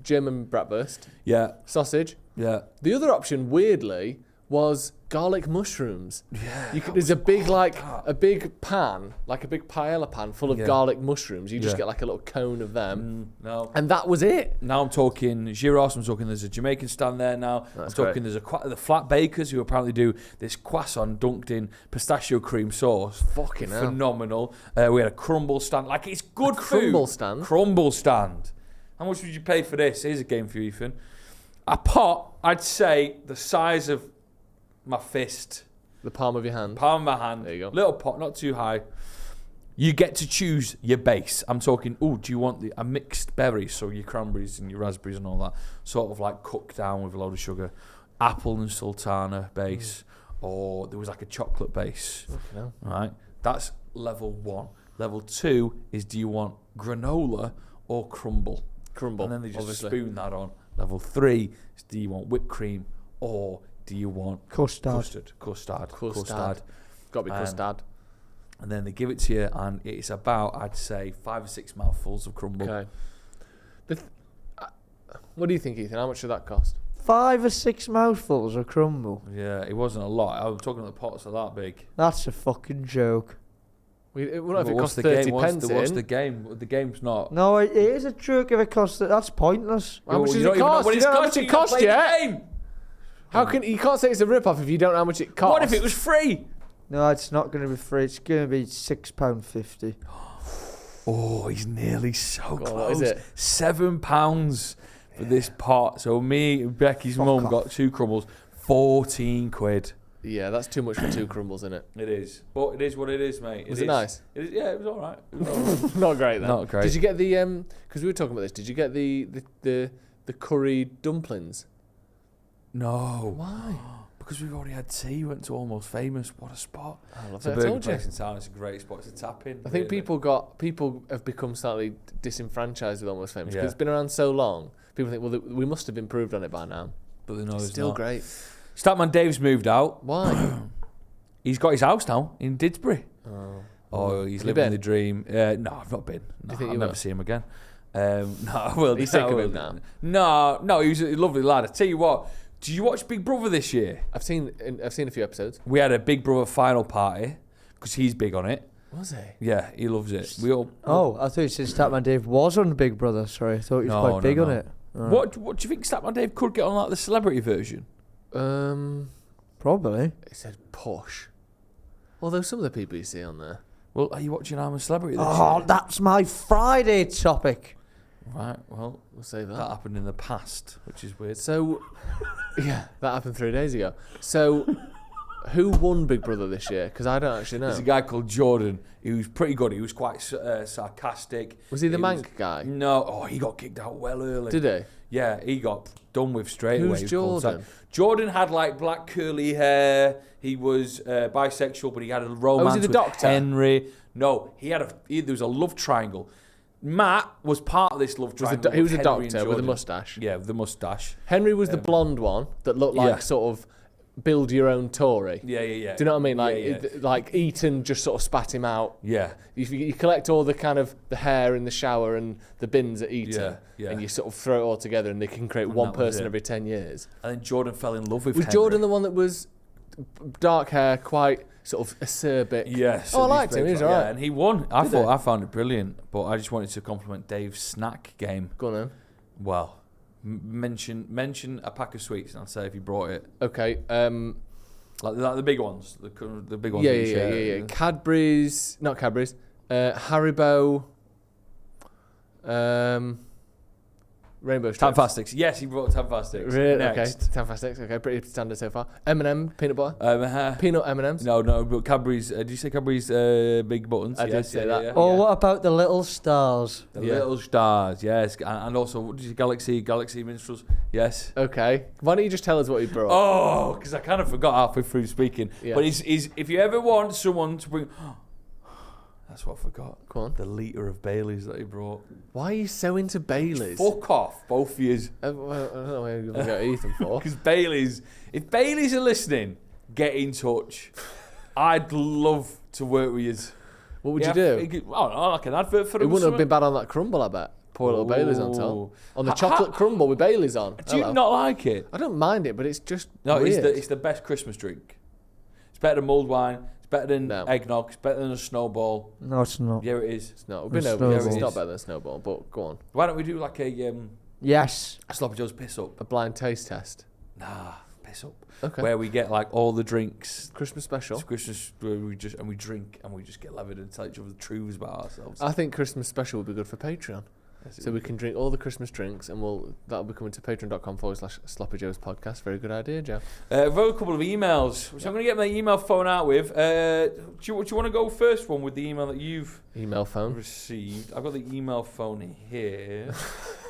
German bratwurst, Yeah. sausage. Yeah. The other option, weirdly, was garlic mushrooms. Yeah. There's a big a big pan, like a big paella pan full of garlic mushrooms. You just Yeah. get like a little cone of them, No. and that was it. Now I'm talking gyros. I'm talking there's a Jamaican stand there now. That's I'm talking there's the flat bakers who apparently do this croissant dunked in pistachio cream sauce. Fucking hell. Phenomenal. We had a crumble stand. Like it's good food. crumble stand? Crumble stand. How much would you pay for this? Here's a game for you, Ethan. A pot, I'd say the size of my fist. The palm of your hand. Palm of my hand. There you go. Little pot, not too high. You get to choose your base. I'm talking, do you want a mixed berry? So your cranberries and your raspberries and all that. Sort of like cooked down with a load of sugar. Apple and sultana base. Or there was like a chocolate base. Fucking hell. Right? That's level 1. Level 2 is do you want granola or crumble? Crumble, And then they just obviously. spoon that on. Level 3 is do you want whipped cream or do you want Custard. Custard. Got to be custard. And then they give it to you, and it's about, I'd say, 5 or 6 mouthfuls of crumble. Okay. What do you think, Ethan? How much did that cost? 5 or 6 mouthfuls of crumble. Yeah, it wasn't a lot. I was talking the pots are that big. That's a fucking joke. What if it What's cost the 30 game? pence What's in? the game? The game's not. No, it is a joke if it costs. That's pointless. How much You does don't it even know cost? what You it's don't know how much costing, it you don't cost play the yet? game. How can you can't say it's a rip-off if you don't know how much it costs? What if it was free? No, it's not going to be free. It's going to be £6.50. Oh, he's nearly so Go on, close. what is it? £7 for this pot. So me and Becky's mum off. got 2 crumbles, 14 quid. Yeah, that's too much for 2 crumbles, isn't it? It is, but it is what it is, mate. Was it nice? It is, yeah, it was all right. It was all right. Not great then. Not great. Did you get the because we were talking about this? Did you get the curry dumplings? No. Why? Because we've already had tea. We went to Almost Famous. What a spot. I love It's a it. I burger told you. place in town. It's a great spot. It's a tap-in. I think really. people have become slightly disenfranchised with Almost Famous because Yeah. it's been around so long. People think, well, we must have improved on it by now. But they know It's it's still not. great. Statman Dave's moved out. Why? He's got his house now in Didsbury. Oh. Oh, he's Have you living been? the dream. No, I've not been. No, you think I'll you never will? see him again. No, I will. Are you sick of him now? No, he was a lovely lad. I tell you what, did you watch Big Brother this year? I've seen a few episodes. We had a Big Brother final party because he's big on it. Was he? Yeah, he loves it. We all. Oh, I thought you said Statman Dave was on Big Brother. Sorry, I thought he was quite big on it. What do you think Statman Dave could get on like the celebrity version? Probably. It said push. Although some of the people you see on there. Well, are you watching I'm a Celebrity this Oh, year? that's my Friday topic. Right, well, We'll say that that. happened in the past, which is weird. So, yeah, that happened 3 days ago. So, who won Big Brother this year? Because I don't actually know. There's a guy called Jordan. He was pretty good. He was quite sarcastic. Was he the mank guy? No. Oh, he got kicked out well early. Did he? Yeah, he got done with straight away. Who's He was called Jordan? Jordan had like black curly hair. He was bisexual, but he had a romance was he the with doctor? Henry. No, there was a love triangle. Matt was part of this love triangle. He was a with Henry and doctor with a Jordan. mustache. Yeah, with the mustache. Henry was the blonde one that looked like Yeah. sort of build your own Tory. Yeah. Do you know what I mean? Like, Yeah. like Eton just sort of spat him out. Yeah. You collect all the kind of the hair in the shower and the bins at Eton, Yeah. and you sort of throw it all together, and they can create And one that was person it. every 10 years. And then Jordan fell in love with Was Henry. Jordan the one that was dark hair, quite sort of acerbic? Yes. Oh, I liked him. He was all right. And he won. I Did he? found it brilliant, but I just wanted to compliment Dave's snack game. Go on then. Well, mention a pack of sweets, and I'll say if you brought it. Okay. Like the big ones, the big ones. Yeah. Cadbury's, not Cadbury's. Haribo. Rainbow Strips. Tanfastics. Yes, he brought Tanfastics. Really? Next. Okay. Tanfastics. Okay. Pretty standard so far. M&M peanut butter. Peanut M&Ms. No, but Cadbury's. Did you say Cadbury's big buttons? I did say that. Yeah. Oh, what about the little stars? The Yeah. little stars, yes, and also what did you Galaxy Minstrels, yes. Okay. Why don't you just tell us what you brought? Oh, because I kind of forgot halfway through speaking. Yeah. But is if you ever want someone to bring, that's what I forgot. Go on. The litre of Baileys that he brought. Why are you so into Baileys? Fuck off, both of yous. Well, I don't know where you're going to go Ethan for. Because Baileys, if Baileys are listening, get in touch. I'd love to work with you. What would you do? Like an advert for It wouldn't have been bad on that crumble, I bet. Pour a little Baileys on top. Ooh. On the chocolate crumble with Baileys on. Do you not like it? I don't mind it, but it's just No, weird. it's the best Christmas drink. It's better than mulled wine. It's better than No. eggnog. It's better than a snowball. No, it's not. Yeah, it is. It's not. The We've been over this. It's snowball. not better than Snowball, but go on. Why don't we do like a Yes. Sloppy Joe's piss up? A blind taste test. Nah, piss up. Okay. Where we get like all the drinks. Christmas special. It's Christmas where we drink and we just get levered and tell each other the truths about ourselves. I think Christmas special would be good for Patreon. So we can drink all the Christmas drinks, and that'll be coming to patreon.com/SloppyJoesPodcast. Very good idea, Joe. I've got a couple of emails, which I'm going to get my email phone out with. Do you want to go first one with the email that you've Email phone. received? I've got the email phone here.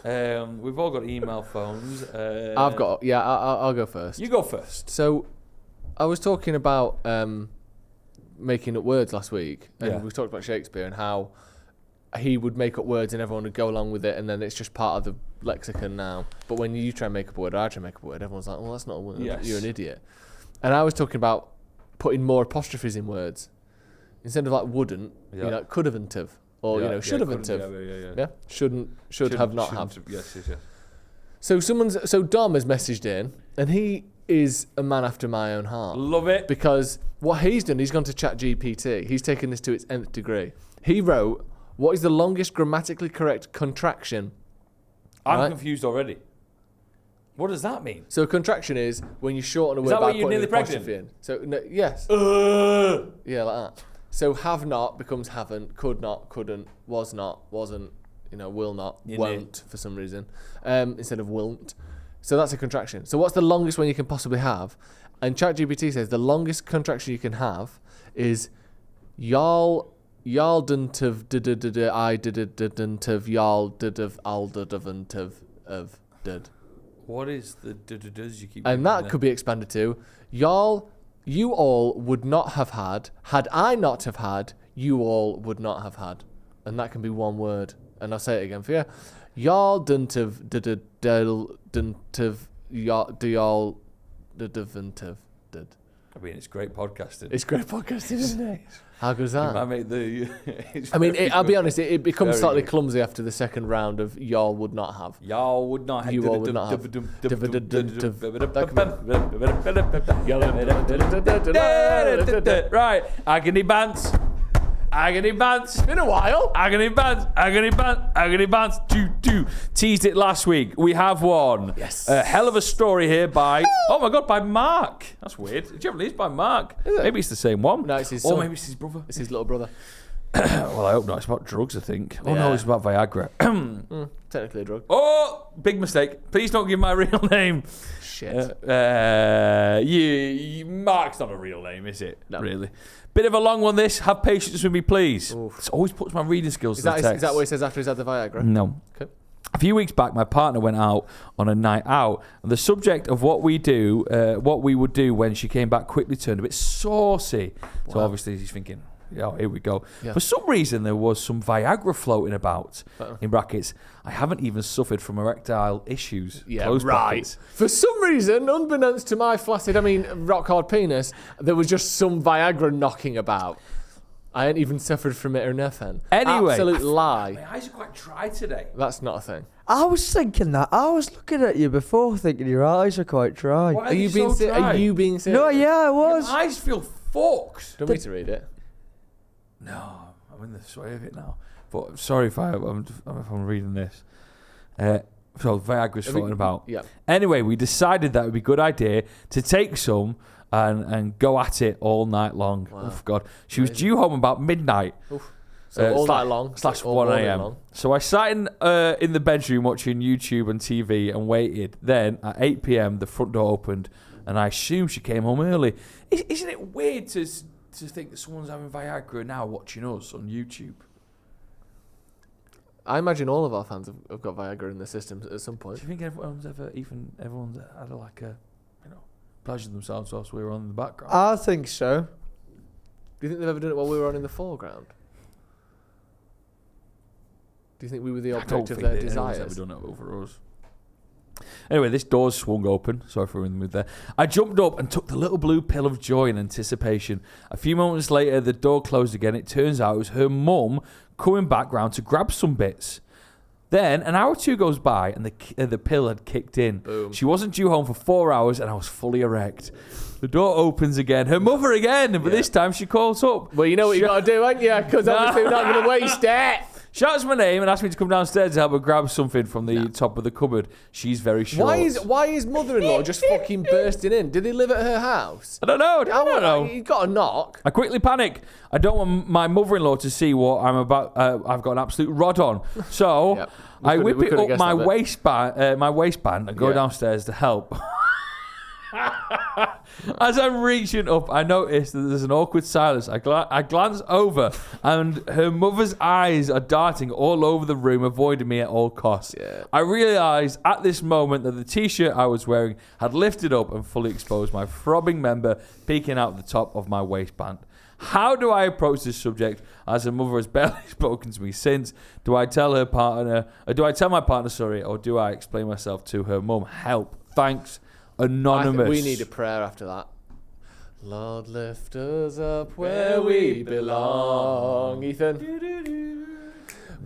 We've all got email phones. I've got. Yeah, I'll go first. You go first. So, I was talking about making up words last week, and Yeah. we talked about Shakespeare and how he would make up words and everyone would go along with it, and then it's just part of the lexicon now. But when you try and make up a word, or I try and make up a word, everyone's like, well, that's not a word. Yes. You're an idiot. And I was talking about putting more apostrophes in words. Instead of like wouldn't, Yeah. you know, could have and have. Or, you know, should have and have. Yeah? Shouldn't, should have, not have. Yes. So Dom has messaged in, and he is a man after my own heart. Love it. Because what he's done, he's gone to ChatGPT. He's taken this to its nth degree. He wrote, what is the longest grammatically correct contraction? I'm Right. confused already. What does that mean? So a contraction is when you shorten a Is word that by when you're putting an nearly apostrophe in. So, no, yes. Yeah, like that. So have not becomes haven't, could not, couldn't, was not, wasn't, will not, You won't for some reason, instead of won't. So that's a contraction. So what's the longest one you can possibly have? And ChatGPT says the longest contraction you can have is y'all didn't have I didn't have y'all did have I'll did have did. What is the does you keep? And that could be expanded to you all would not have had I not have had, you all would not have had. And that can be one word. And I'll say it again for you. Y'all didn't have didn't have y'all do y'all didn't have did. I mean, it's great podcasting. It's great podcasting, isn't it? How good's that? I mean, I'll be honest, it becomes Very slightly good. clumsy after the second round of y'all would not have. Y'all would not have. You all would not have. Right, agony bands. Agony bands. Been a while. Agony bands. Agony bands. Agony bands. Do. Teased it last week. We have one. Yes. A hell of a story here by, oh my God, by Mark. That's weird. It generally is by Mark. Is it? Maybe it's the same one. No, it's his Or son. maybe it's his brother. It's his little brother. Well, I hope not. It's about drugs, I think. Oh no, Yeah. it's about Viagra. Technically a drug. Oh, big mistake. Please don't give my real name. Shit. Mark's not a real name, is it? No. Really. Bit of a long one, this. Have patience with me, please. Oof. It always puts my reading skills Is to the test. that what he says after he's had the Viagra? No. Okay. A few weeks back, my partner went out on a night out, and the subject of what we would do when she came back quickly turned a bit saucy. So Wow. obviously he's thinking, oh, here we go. Yeah. For some reason, there was some Viagra floating about, Uh-oh. in brackets. I haven't even suffered from erectile issues. Yeah, close right. brackets. For some reason, unbeknownst to my rock hard penis, there was just some Viagra knocking about. I ain't even suffered from it or nothing. Anyway. Absolute lie. My eyes are quite dry today. That's not a thing. I was thinking that. I was looking at you before, thinking your eyes are quite dry. Why Are you being so dry? Are you being serious? No, yeah, I was. My eyes feel fucked. Do you want me to read it? No, I'm in the sway of it now. But sorry if I'm reading this. So Viagra's floating about. Yeah. Anyway, we decided that it would be a good idea to take some and go at it all night long. Wow. Oh, God. She was due home about midnight. So all Slash- night long. Slash all 1 morning a.m. long. So I sat in the bedroom watching YouTube and TV and waited. Then at 8 p.m. the front door opened and I assumed she came home early. Isn't it weird to think that someone's having Viagra now watching us on YouTube? I imagine all of our fans have got Viagra in their systems at some Do point. you think everyone's had pleasure themselves whilst we were on in the background? I think so. Do you think they've ever done it while we were on in the foreground? Do you think we were the object of their desires? Ever done it over us. Anyway, this door's swung open. Sorry for in the mood there. I jumped up and took the little blue pill of joy in anticipation. A few moments later, the door closed again. It turns out it was her mum coming back round to grab some bits. Then an hour or two goes by and the pill had kicked in. Boom. She wasn't due home for 4 hours and I was fully erect. The door opens again. Her mother again, but this time she calls up. Well, you know what you got to do, ain't you? Because obviously we're not going to waste it. Shouts my name and asks me to come downstairs to help her grab something from the top of the cupboard. She's very short. Why is mother-in-law just fucking bursting in? Did they live at her house? I don't know. I don't know. You got a knock. I quickly panic. I don't want my mother-in-law to see what I'm about. I've got an absolute rod on. So Yep. I whip we it could've up guessed my that bit. waistband and go Yeah. downstairs to help. As I'm reaching up, I notice that there's an awkward silence. I glance over, and her mother's eyes are darting all over the room, avoiding me at all costs. Yeah. I realised at this moment that the t-shirt I was wearing had lifted up and fully exposed my throbbing member, peeking out the top of my waistband. How do I approach this subject, as her mother has barely spoken to me since? Do I tell my partner, or do I explain myself to her mum? Help. Thanks. Anonymous. We need a prayer after that. Lord, lift us up where we belong, Ethan.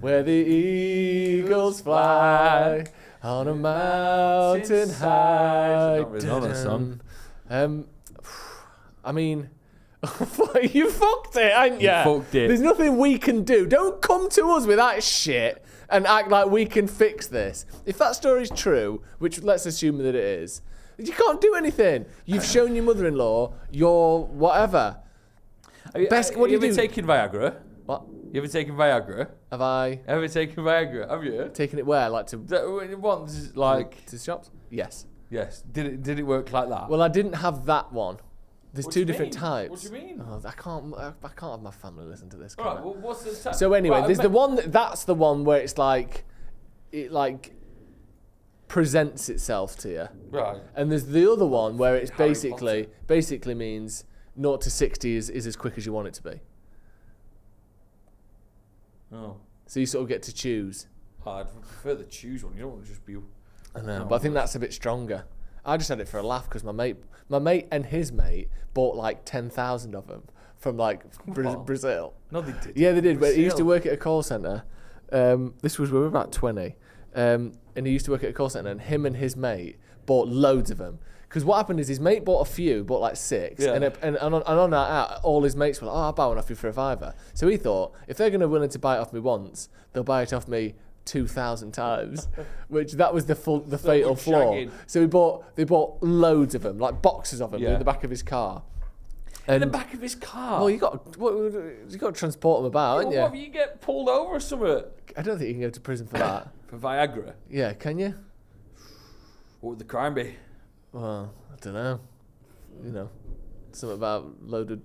Where the eagles fly on a mountain high. Not really know that song. I mean, you fucked it, ain't you? fucked it. There's nothing we can do. Don't come to us with that shit and act like we can fix this. If that story's true, which let's assume that it is, you can't do anything. You've shown your mother-in-law your whatever. Have you ever taken Viagra? What? You ever taken Viagra? Have I Ever taken Viagra? Have you? taken it where? Like to Once, like, to shops? Yes. yes. Did it work like that? Well, I didn't have that one. There's What two do you different mean? types. What do you mean? Oh, I can't have my family listen to this. All can right. I? Well, what's the type? So anyway, Right, there's the one that's the one where it's like, it like presents itself to you, Right. and there's the other one where it's Harry basically means 0 to 60 is as quick as you want it to be. Oh. So you sort of get to choose. I'd prefer the choose one. You don't want to just be. I know, No, but I think that's a bit stronger. I just had it for a laugh because my mate and his mate bought like 10,000 of them from like Brazil. No, they did. Yeah, they did. But he used to work at a call centre. This was when we were about 20, and he used to work at a call centre. And him and his mate bought loads of them. Because what happened is his mate bought a few, bought like 6, and on that out, all his mates were like, I'll buy one off you for £5. So he thought, if they're going to willing to buy it off me once, they'll buy it off me 2,000 times, which that was the fatal flaw. So they bought loads of them, like boxes of them in the back of his car. In the back of his car? Well, you got to transport them about, haven't you? What if you get pulled over or something? I don't think you can go to prison for that. For Viagra? Yeah, can you? What would the crime be? Well, I don't know. You know, something about loaded.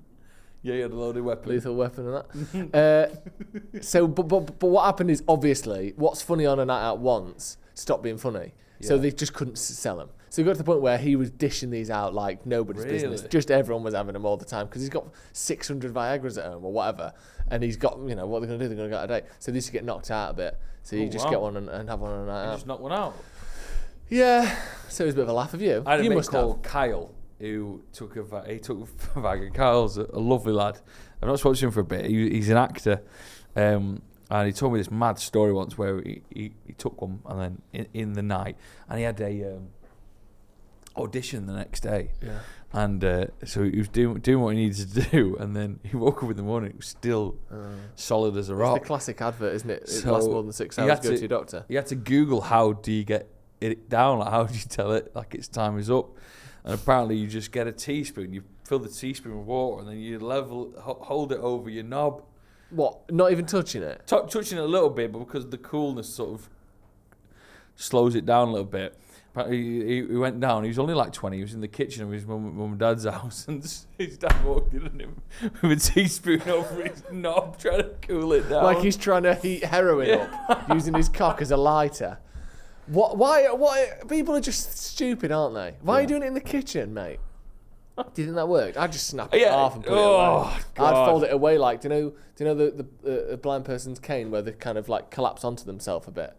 Yeah, you had a loaded weapon. Lethal weapon and that. So, but what happened is, obviously, what's funny on a night out once stopped being funny. Yeah. So they just couldn't sell them. So he got to the point where he was dishing these out like nobody's business. Just everyone was having them all the time because he's got 600 Viagras at home or whatever. And he's got, what they're going to do, they're going to go out a day. So they used to get knocked out a bit. So you just get one and have one on a night out. Just knock one out? Yeah. So it was a bit of a laugh of you. I had a mate called Kyle who took Viagra. Kyle's a lovely lad. I've not spoken to him for a bit. He's an actor. And he told me this mad story once where he took one and then in the night, and he had a audition the next day. Yeah. And so he was doing what he needed to do, and then he woke up in the morning. It was still solid as a rock. It's the classic advert, isn't it? It lasts more than 6 hours. Go to your doctor. You had to Google how do you get it down. Like how do you tell it like its time is up? And apparently you just get a teaspoon. You fill the teaspoon with water, and then you hold it over your knob. What? Not even touching it? Touching it a little bit, but because the coolness sort of slows it down a little bit. He went down. He was only like 20. He was in the kitchen of his mum and dad's house, and his dad walked in on him with a teaspoon over his knob, trying to cool it down. Like he's trying to heat heroin up, using his cock as a lighter. Why? People are just stupid, aren't they? Why are you doing it in the kitchen, mate? Do you think that worked? I'd just snap it off and put it away. God. I'd fold it away like, do you know the blind person's cane where they kind of like collapse onto themselves a bit?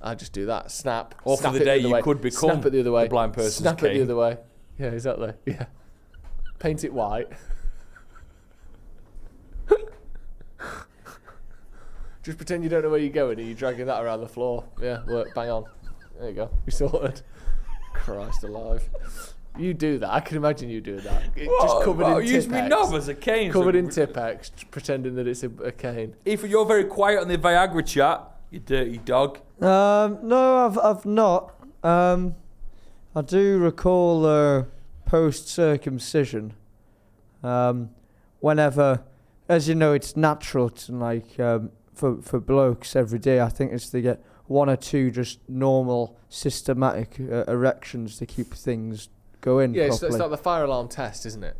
I'd just do that. Snap. Or snap for the day you could become snap it the other way. The blind person's snap cane. It the other way. Yeah, exactly. Yeah. Paint it white. Just pretend you don't know where you're going and you're dragging that around the floor. Yeah, work. Bang on. There you go. You're sorted. Christ alive. You do that. I can imagine you doing that. Just covered in Tipp-Ex. Use me knob as a cane. Covered in Tipp-Ex, pretending that it's a cane. If you're very quiet on the Viagra chat, you dirty dog. No, I've not. I do recall post-circumcision. Whenever, as you know, it's natural to like for blokes every day. I think it's to get 1 or 2 just normal systematic erections to keep things going. Yeah, properly. it's like the fire alarm test, isn't it?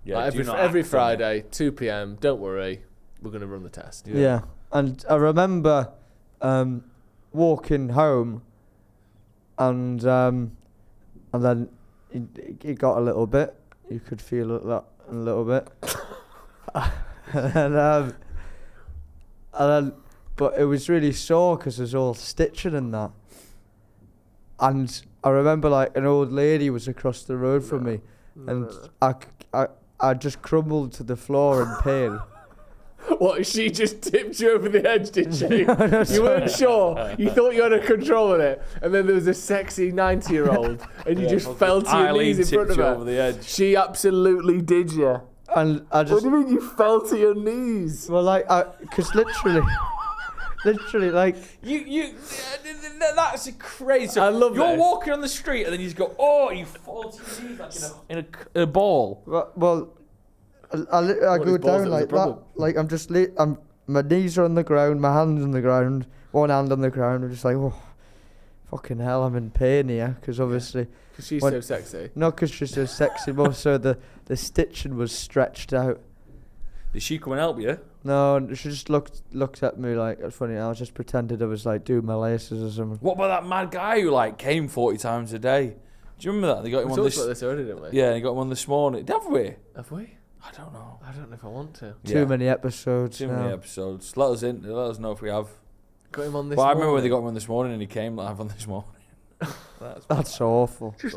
Yeah, like every Friday, 2 p.m. Don't worry, we're going to run the test. Yeah, and I remember walking home, and then it got a little bit. You could feel that a little bit, and then, but it was really sore because there's all stitching and that. And I remember like an old lady was across the road from me, and I just crumbled to the floor in pain. What, she just tipped you over the edge, did she? You weren't sure. You thought you had a control of it. And then there was a sexy 90-year-old and you just fell to your knees in front of her. Over the edge. She absolutely did you. And I just... What do you mean you fell to your knees? Well, like, because literally, like... That's crazy. I love You're this. walking on the street and then you just go, you fall to your knees like in a ball. Well... I go down like that. Like I'm just my knees are on the ground, my hands on the ground, one hand on the ground. I'm just like, oh, fucking hell, I'm in pain here because obviously. Because she's so sexy. Not because she's so sexy, but also the stitching was stretched out. Did she come and help you? No, she just looked at me like funny. I just pretended I was like doing my laces or something. What about that mad guy who like came 40 times a day? Do you remember that? They got him we on talked about this already, didn't we? Yeah, they got him on this morning. Have we? Have we? I don't know. I don't know if I want to. Too many episodes. Too many episodes. Let us know if we have. Got him on this. Well, I remember when they got him on this morning and he came live on this morning. That's awful. It's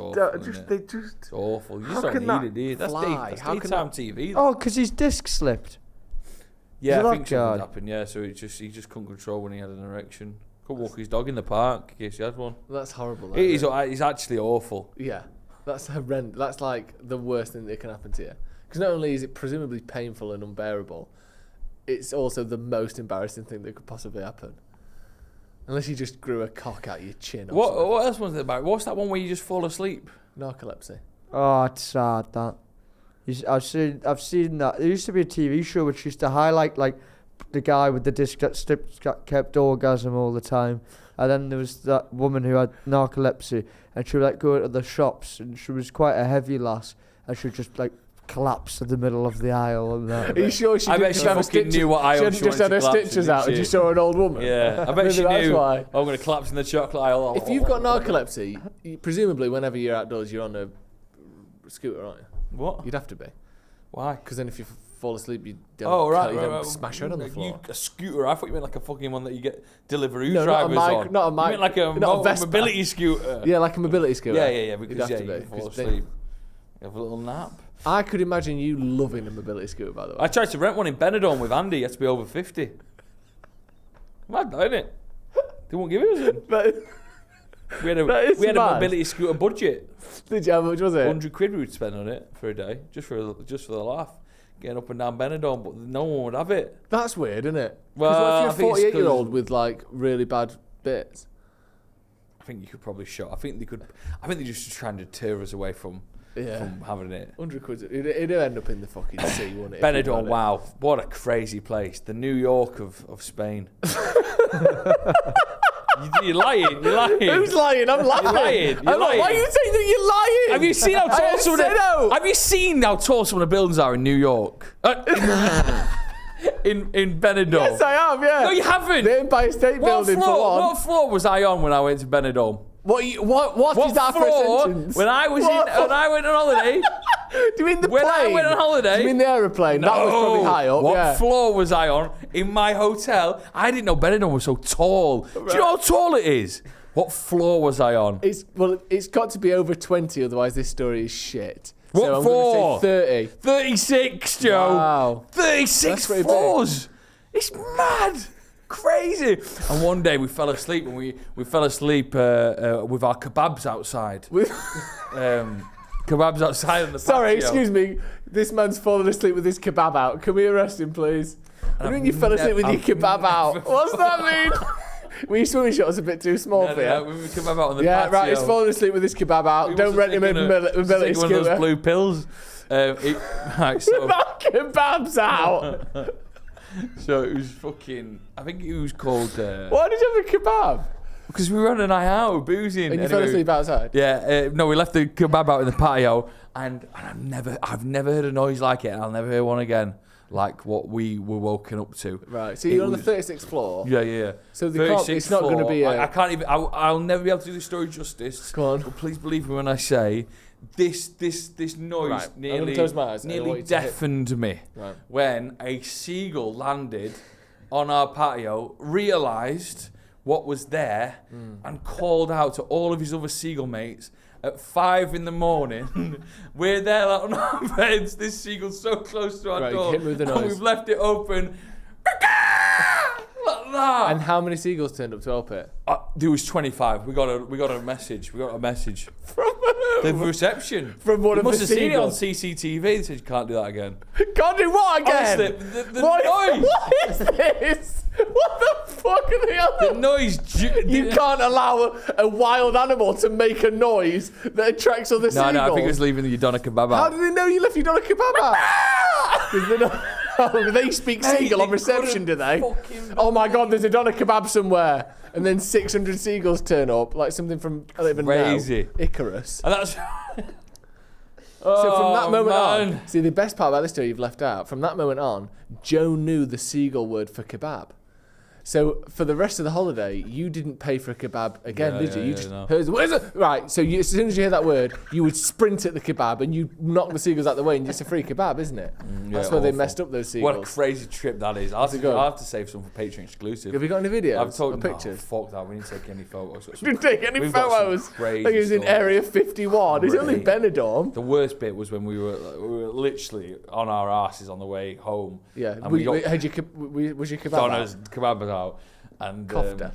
awful. You just How can don't need that it, do you? That's fly? How can daytime TV. Oh, because his disc slipped. Yeah, Is I that think something guy? happened. Yeah, so he just couldn't control when he had an erection. Couldn't walk his dog in the park in case he had one. That's horrible. It is. It's actually awful. Yeah, that's horrendous. That's like the worst thing that can happen to you. Because not only is it presumably painful and unbearable, it's also the most embarrassing thing that could possibly happen. Unless you just grew a cock out your chin. Or What else was it about? What's that one where you just fall asleep? Narcolepsy. Oh, it's sad that. I've seen that. There used to be a TV show which used to highlight like the guy with the disc that kept orgasm all the time, and then there was that woman who had narcolepsy, and she would like go into the shops, and she was quite a heavy lass, and she would just like collapse in the middle of the aisle and that. Are you sure she I bet didn't she have her fucking stitches? knew what aisle She hadn't she just wanted had her to collapse in, stitches out didn't and she? just saw an old woman. Yeah, I bet Maybe she that's knew. why. I'm going to collapse in the chocolate aisle. If you've got narcolepsy, presumably whenever you're outdoors, you're on a scooter, aren't you? What? You'd have to be. Why? Because then if you fall asleep, you don't, you don't smash your head on the floor. A scooter? I thought you meant like a fucking one that you get Deliveroo No, not a drivers mic- on. not a mic- You meant like a not a Vespa. mobility scooter. Yeah, like a mobility scooter. Yeah. You'd Because have to you be, fall 'cause then- asleep. You have a little nap. I could imagine you loving a mobility scooter, by the way. I tried to rent one in Benidorm with Andy. You had to be over 50. Mad, isn't it? They won't give us it. But We had That is a mad. mobility scooter budget. did you? How much was it? 100 quid we would spend on it for a day, just for the laugh. Getting up and down Benidorm, but no one would have it. That's weird, isn't it? Well, Because I what if think you're a it's 48-year-old with like really bad bits? I think you could probably shut. I think they're just trying to deter us away from having it. 100 quid. It'd end up in the fucking sea, wouldn't it? Benidorm, wow, what a crazy place. The New York of Spain. You're lying. Who's lying? I'm lying. You're lying. Why are you saying that you're lying? Have you seen how tall some of the, Have you seen how tall some of the buildings are in New York? In Benidorm. Yes, I have. Yeah. No, you haven't. The Empire State Building for one. What floor was I on when I went to Benidorm? What is that for a floor? sentence? When I went on holiday. Do you mean the When plane? I went on holiday. Do you mean the aeroplane? That was probably high up. What floor was I on in my hotel? I didn't know Benidorm was so tall. Do you know how tall it is? What floor was I on? It's got to be over 20, otherwise this story is shit. What so I'm floor? going to say 30. 36, Joe. Wow. 36 That's pretty floors. It's mad. Crazy. And one day we fell asleep and we fell asleep with our kebabs outside. Kebabs outside on the Sorry, patio. excuse me. This man's fallen asleep with his kebab out. Can we arrest him, please? What do you mean you fell asleep with your kebab out? What's that mean? Were your swimming shorts a bit too small for you? No, we kebab out on the Yeah, patio. right. He's fallen asleep with his kebab out. Don't rent him a mobility one of those scooter. blue pills. Right, so, That kebab's out. so it was fucking. I think it was called. Why did you have a kebab? Because we were on a night out, boozing. And you fell asleep outside? Yeah, no, we left the kebab out in the patio, and I've never heard a noise like it, and I'll never hear one again, like what we were woken up to. Right, so you're on the 36th floor? Yeah. So it's not going to be I can't even, I'll never be able to do the story justice. Go on. But please believe me when I say, this noise Right, I'm gonna close my eyes and I want nearly you to hit- deafened me Right. when a seagull landed on our patio, realised what was there, and called out to all of his other seagull mates at 5 a.m. We're there like, on our beds. This seagull's so close to our Right, door, hit me with the and noise. we've left it open. Like that. And how many seagulls turned up to help it? There was 25. We got a message. From The reception. From one You of must the have seen it on seagulls. CCTV. They said you can't do that again. Can't do what again? Honestly, the what, noise. What is this? What the fuck are they The on? noise. You can't allow a wild animal to make a noise that attracts other seagulls. No, I think it was leaving the Udonna kebab How out. did they know you left your dog a kebab out? Did they not? Oh, they speak seagull on they reception, do they? fucking- Oh my god, there's a doner kebab somewhere. And then 600 seagulls turn up, like something from, I don't even Crazy. know, Icarus. And that's. So from that moment man. on, see, the best part about this story you've left out, from that moment on, Joe knew the seagull word for kebab. So for the rest of the holiday, you didn't pay for a kebab again, Yeah, did you? yeah, You yeah, just no. heard, where's it? Right. So as soon as you hear that word, you would sprint at the kebab and you knock the seagulls out the way, and it's a free kebab, isn't it? That's where they awful. messed up those What a seagulls. crazy trip that is. I'll have to save some for Patreon exclusive. Have you got any videos I've told or pictures? fuck that. We didn't take any photos. Didn't take any We've got some photos. crazy Like it was in stuff. Area 51. It's only Really? Benidorm. The worst bit was when we were literally on our asses on the way home. Yeah. And we got Was your kebab Donna's out? kebab was out, and Kofta.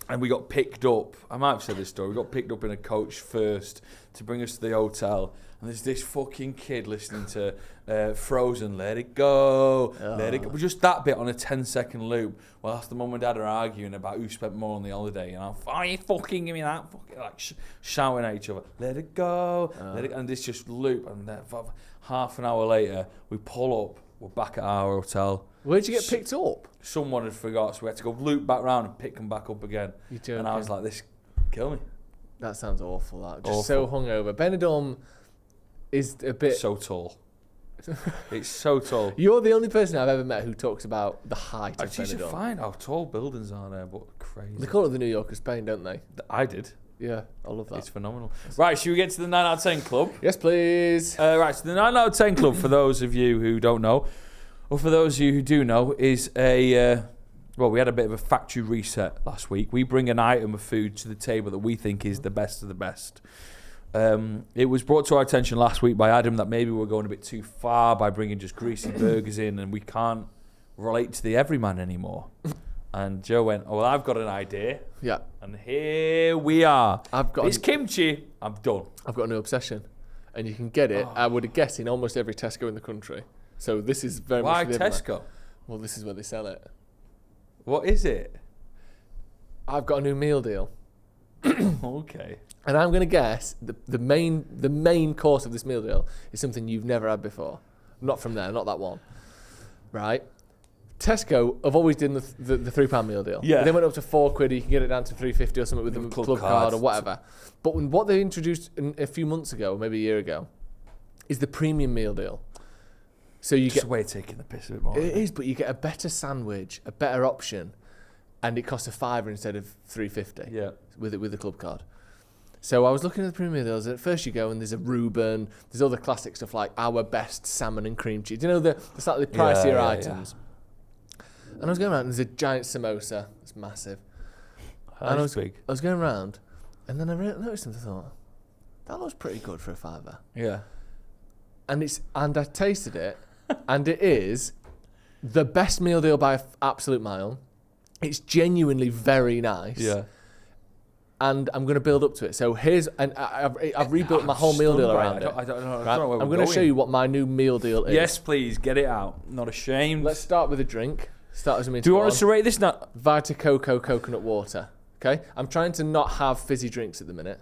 and we got picked up. I might have said this story. We got picked up in a coach first to bring us to the hotel, and there's this fucking kid listening to Frozen, Let It Go, Let It Go. But just that bit on a 10-second loop, whilst the mum and dad are arguing about who spent more on the holiday, and I'm, oh, you fucking give me that, fucking, like shouting at each other, Let It Go, Let It Go, and this just loop, and then half an hour later, we pull up, we're back at our hotel. Where'd you get picked up? Someone had forgot, so we had to go loop back round and pick them back up again. You're joking. And I was like, this kill me. That sounds awful. That just so hungover. Benidorm is a bit. So tall. It's so tall. You're the only person I've ever met who talks about the height of Actually, you should Benidorm. find how tall buildings are there, but crazy. They call it the New York of Spain, don't they? I did. Yeah, I love that. It's phenomenal. Right, should we get to the 9 out of 10 club? Yes, please. Right, so the 9 out of 10 club, for those of you who don't know, or for those of you who do know, is a... well, we had a bit of a factory reset last week. We bring an item of food to the table that we think is the best of the best. It was brought to our attention last week by Adam that maybe we're going a bit too far by bringing just greasy burgers in, and we can't relate to the everyman anymore. And Joe went, oh, well, I've got an idea. Yeah. And here we are. It's kimchi. I'm done. I've got a new obsession. And you can get it, I would guess, in almost every Tesco in the country. So this is very Why much... for the everyman. Tesco? Well, this is where they sell it. What is it? I've got a new meal deal. Okay. And I'm going to guess the main course of this meal deal is something you've never had before. Not from there, not that one. Right? Tesco have always done the £3 meal deal. Yeah. They went up to £4, you can get it down to £3.50 or something with the club card or whatever. But what they introduced a few months ago, maybe a year ago, is the premium meal deal. So you Just get a way of taking the piss a bit more. it is, but you get a better sandwich, a better option, and it costs £5 instead of £3.50. Yeah. With the club card. So I was looking at the premium meals, and at first you go and there's a Reuben, there's all the classic stuff like our best salmon and cream cheese. You know the slightly pricier items. And I was going around and there's a giant samosa. It's massive. And That's big. I was going around, and then I noticed something. I thought, that looks pretty good for a £5. Yeah. And I tasted it, and it is the best meal deal by an absolute mile. It's genuinely very nice. Yeah. And I'm going to build up to it. So I've rebuilt my whole meal deal around it. I don't know. Right? Where I'm we're going to show you what my new meal deal is. Yes, please get it out. Not ashamed. Let's start with a drink. Start as a Do you want us to rate this now? Vita Coco coconut water. Okay. I'm trying to not have fizzy drinks at the minute.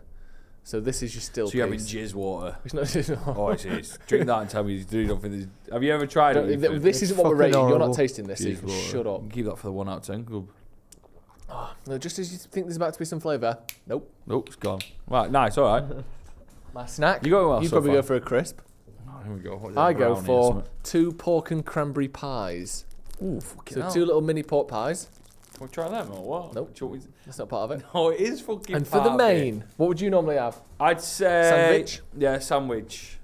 So this is your still. So you're having piece. jizz water. It's not. Oh, it is. Drink that and tell me you don't think this. Have you ever tried it? This isn't what we're fucking rating. You're horrible. not tasting this. So you Jizz can water. shut up. Keep that for the 1 out of 10 club. No, just as you think there's about to be some flavour. Nope. Nope, it's gone. Right, nice. All right. My snack. You're going well You'd so probably far. go for a crisp. Oh, here we go. What is I that, go brownie or for something? 2 pork and cranberry pies. Ooh, fucking So hell. 2 little mini pork pies. Can we try them or what? Nope. Shall we- That's not part of it. No, it is fucking. And for the part of it. main, what would you normally have? I'd say Sandwich? Yeah, sandwich.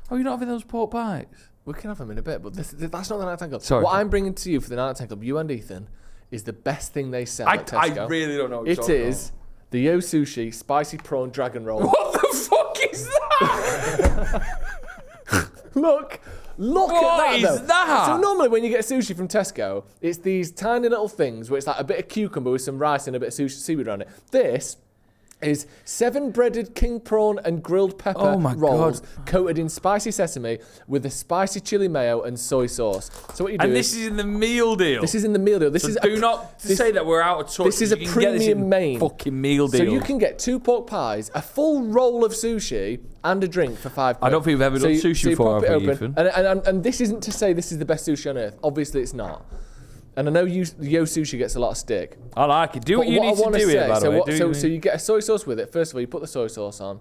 Oh, you're not having those pork pies? We can have them in a bit, but that's not the Night Time Club. Sorry. What I'm bringing to you for the Night Time Club, you and Ethan, is the best thing they sell I at Tesco. really don't know. What you're It talking is the Yo Sushi Spicy Prawn Dragon Roll. about. What the fuck is that? Look What at that. is though. that? So normally when you get sushi from Tesco, it's these tiny little things where it's like a bit of cucumber with some rice and a bit of sushi seaweed around it. This is 7 breaded king prawn and grilled pepper Oh my rolls God. coated in spicy sesame with a spicy chili mayo and soy sauce. So what you do And is this is in the meal deal. this is in the meal deal. This So is do not say that we're out of touch. this is You a can get this in premium main. fucking meal deal. So you can get 2 pork pies, a full roll of sushi, and a drink for £5. I don't think we've ever done sushi before, pop it have we, open, and this isn't to say this is the best sushi on earth. Obviously, it's not. And I know Yo Sushi gets a lot of stick. I like it. Do what But you need I to wanna do say, it, by the way. Do so what you you get a soy sauce with it. First of all, you put the soy sauce on.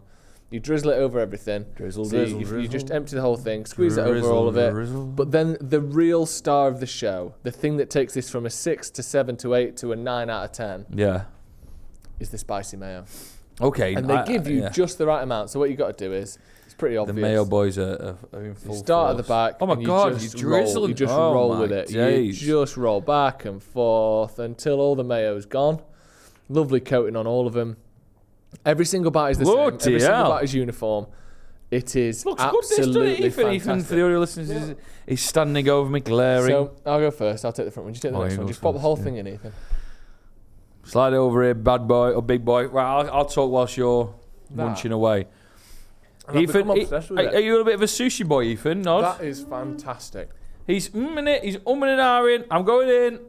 You drizzle it over everything. Drizzle, So drizzle, you drizzle. just empty the whole thing, squeeze it over all of it. But then the real star of the show, the thing that takes this from a 6 to 7 to 8 to a 9 out of 10, Yeah. is the spicy mayo. Okay. And they give you just the right amount. So what you got to do is, it's pretty the obvious. Mayo boys are in full You start at force. the back. Oh my and God, you just you roll, drizzling. you just Oh roll my with it. days. You just roll back and forth until all the mayo's gone. Lovely coating on all of them. Every single bite is the Bloody same. Every single hell. bite is uniform. It is Looks good, this, doesn't absolutely it, Ethan? fantastic. Ethan, for the audio listeners, he's standing over me, glaring. So I'll go first. I'll take the front one. You take the Oh, next you one. go Just pop the first, whole yeah. thing in, Ethan. Slide over here, bad boy or big boy. Right, I'll talk whilst you're That. munching away. And I've Ethan, become obsessed with are it. you a bit of a sushi boy, Ethan? Nod. That is fantastic. He's umming it. He's umming and ahhing. I'm going in.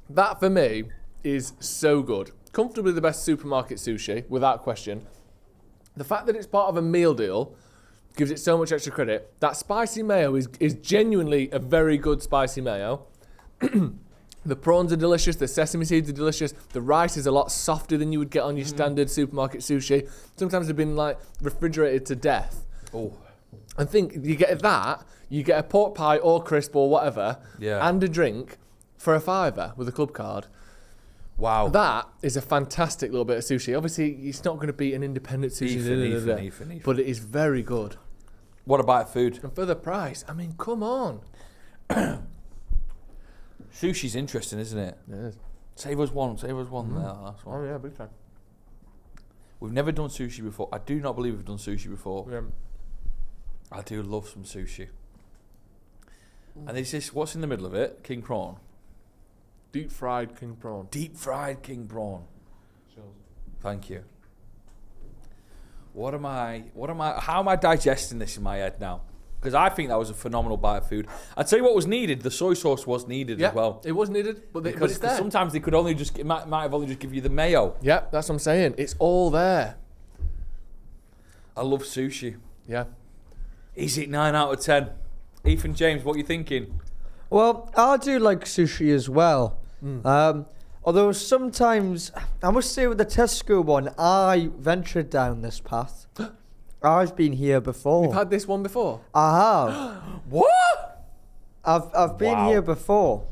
That for me is so good. Comfortably the best supermarket sushi, without question. The fact that it's part of a meal deal gives it so much extra credit. That spicy mayo is genuinely a very good spicy mayo. The prawns are delicious, the sesame seeds are delicious, the rice is a lot softer than you would get on your standard supermarket sushi. Sometimes they've been like refrigerated to death. Oh. I think you get that, you get a pork pie or crisp or whatever, Yeah. and a drink for a £5 with a club card. Wow. That is a fantastic little bit of sushi. Obviously, it's not going to beat an independent sushi, Ethan. but it is very good. What about food? And for the price, I mean, come on. Sushi's interesting, isn't it? Yes. Save us one there. Last one. Oh yeah, big time. We've never done sushi before. I do not believe we've done sushi before. Yeah. I do love some sushi. And is this, what's in the middle of it? King prawn. Deep fried king prawn. Deep fried king prawn. Thank you. How am I digesting this in my head now? Because I think that was a phenomenal bite of food. I'd tell you what was needed. The soy sauce was needed as well. It was needed, but Because it's there. sometimes they could only just, it might have only just give you the mayo. Yeah, that's what I'm saying. It's all there. I love sushi. Yeah. Is it 9 out of 10? Ethan James, what are you thinking? Well, I do like sushi as well. Although sometimes, I must say with the Tesco one, I ventured down this path. I've been here before. You've had this one before? I have. What? I've been Wow. here before.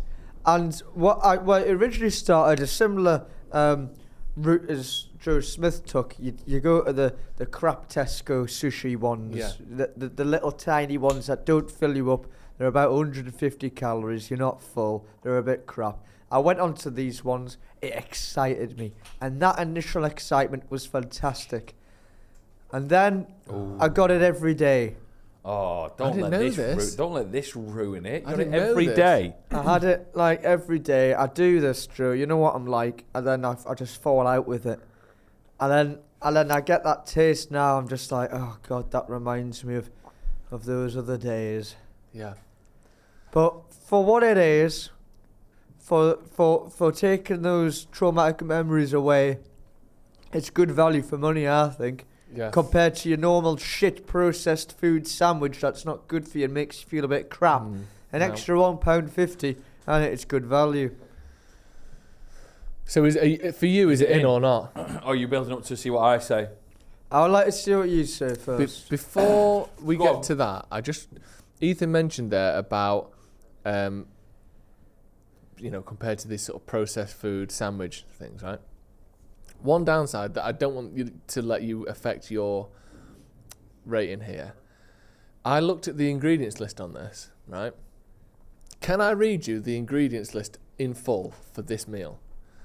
And what it originally started a similar route as Joe Smith took. You go to the crap Tesco sushi ones. Yeah. The little tiny ones that don't fill you up. They're about 150 calories. You're not full. They're a bit crap. I went on to these ones. It excited me. And that initial excitement was fantastic. And then I got it every day. Oh, didn't know this. Don't let this ruin it. I You got didn't it know every this. day. I had it like every day. I do this, Drew. You know what I'm like. And then I just fall out with it. And then I get that taste now. I'm just like, oh God, that reminds me of those other days. Yeah. But for what it is, for taking those traumatic memories away, it's good value for money, I think. Yeah. Compared to your normal shit processed food sandwich that's not good for you and makes you feel a bit crap. An no. extra £1.50, and it's good value. So for you, is it in or not? Oh, you're building up to see what I say. I would like to see what you say first. Before we Go get on. to that, Ethan mentioned there about, compared to these sort of processed food sandwich things, right? One downside that I don't want you to let you affect your rating here. I looked at the ingredients list on this, right? Can I read you the ingredients list in full for this meal?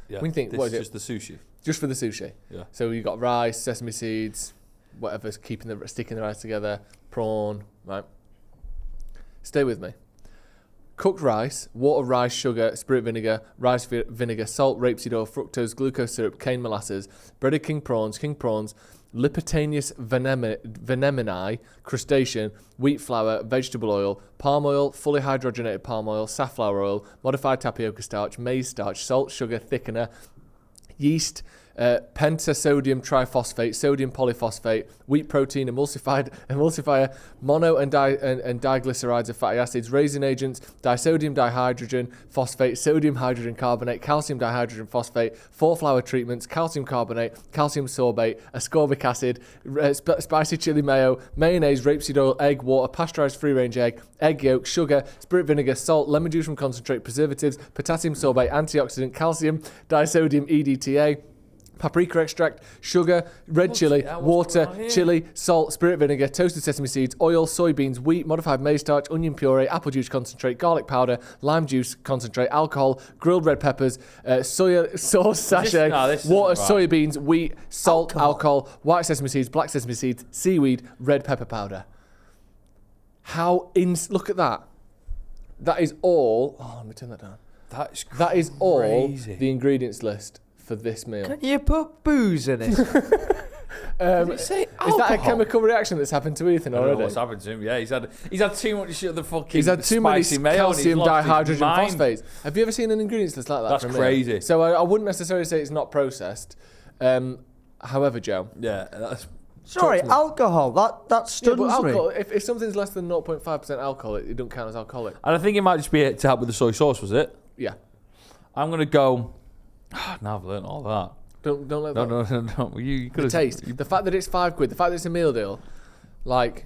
Yeah. When you think, this what is is it? just the sushi. Just for the sushi. Yeah. So you got rice, sesame seeds, whatever's sticking the rice together, prawn, right? Stay with me. Cooked rice, water, rice, sugar, spirit vinegar, rice vinegar, salt, rapeseed oil, fructose, glucose syrup, cane molasses, breaded king prawns, Lipotanius venemini, crustacean, wheat flour, vegetable oil, fully hydrogenated palm oil, safflower oil, modified tapioca starch, maize starch, salt, sugar, thickener, yeast, pentasodium triphosphate, sodium polyphosphate, wheat protein, emulsifier, mono and diglycerides of fatty acids, raising agents, disodium dihydrogen phosphate, sodium hydrogen carbonate, calcium dihydrogen phosphate, 4-flour treatments, calcium carbonate, calcium sorbate, ascorbic acid, spicy chili mayo, mayonnaise, rapeseed oil, egg, water, pasteurized free-range egg yolk, sugar, spirit vinegar, salt, lemon juice from concentrate, preservatives, potassium sorbate, antioxidant, calcium, disodium EDTA, paprika extract, sugar, red chili, water, chili, salt, spirit vinegar, toasted sesame seeds, oil, soybeans, wheat, modified maize starch, onion puree, apple juice concentrate, garlic powder, lime juice concentrate, alcohol, grilled red peppers, soya sauce sachet, water, soybeans, wheat, salt, alcohol, white sesame seeds, black sesame seeds, seaweed, red pepper powder. Look at that. That is all. Oh, let me turn that down. That is all the ingredients list for this meal. Can you put booze in it? Did it say alcohol? Is that a chemical reaction that's happened to Ethan I don't already? know what's happened to him. Yeah, he's had too much shit of the fucking. He's had too many spicy mayo calcium and he's lost his dihydrogen mind. phosphates. Have you ever seen an ingredients list like that? That's from me? crazy. So I wouldn't necessarily say it's not processed. However, Joe. Yeah, that's. Sorry, alcohol. That Yeah, stuns but alcohol, me. if something's less than 0.5% alcohol, it doesn't count as alcoholic. And I think it might just be to help with the soy sauce, was it? Yeah. I'm gonna go. Now I've learned all that. Don't let that. No. You could The taste. The fact that it's £5, the fact that it's a meal deal, like.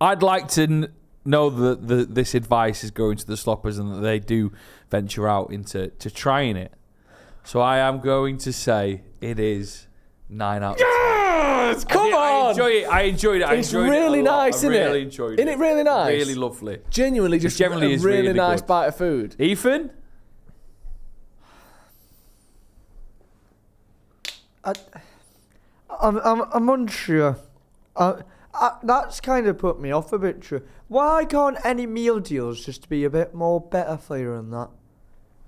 I'd like to know that this advice is going to the sloppers and that they do venture out into trying it. So I am going to say it is 9 out of 10. Yes! Come on! I enjoyed it. It's really nice, isn't it? I really enjoyed it. Isn't it really nice? Really lovely. Genuinely, just a is really nice good. bite of food. Ethan? I'm unsure. That's kind of put me off a bit, true. Why can't any meal deals just be a bit more better for you than that?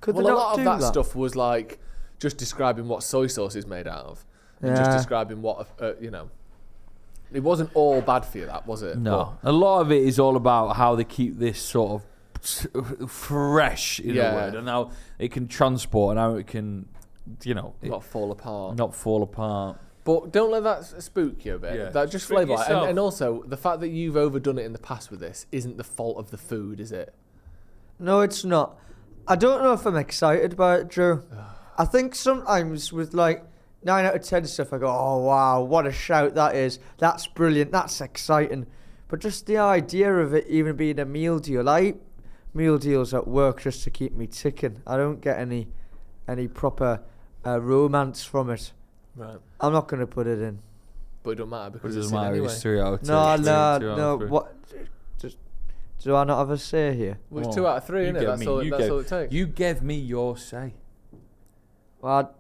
Could they Well, a not lot do of that that stuff was like just describing what soy sauce is made out of. And just describing what, it wasn't all bad for you, that, was it? No. A lot of it is all about how they keep this sort of fresh, in a word, and how it can transport and how it can, Not fall apart. Not fall apart. But don't let that spook you a bit. Yeah. That just Spook flavour. yourself. And also, the fact that you've overdone it in the past with this isn't the fault of the food, is it? No, it's not. I don't know if I'm excited by it, Drew. I think sometimes with like 9 out of 10 stuff, I go, oh wow, what a shout that is. That's brilliant. That's exciting. But just the idea of it even being a meal deal. I eat meal deals at work just to keep me ticking. I don't get any proper romance from it. Right. I'm not going to put it in. But it don't matter because It it's doesn't in matter. anyway. It's 3 out of 10. No. What? Just, do I not have a say here? Well, it's 2 out of 3, isn't it? That's all it takes. You gave me your say. Well,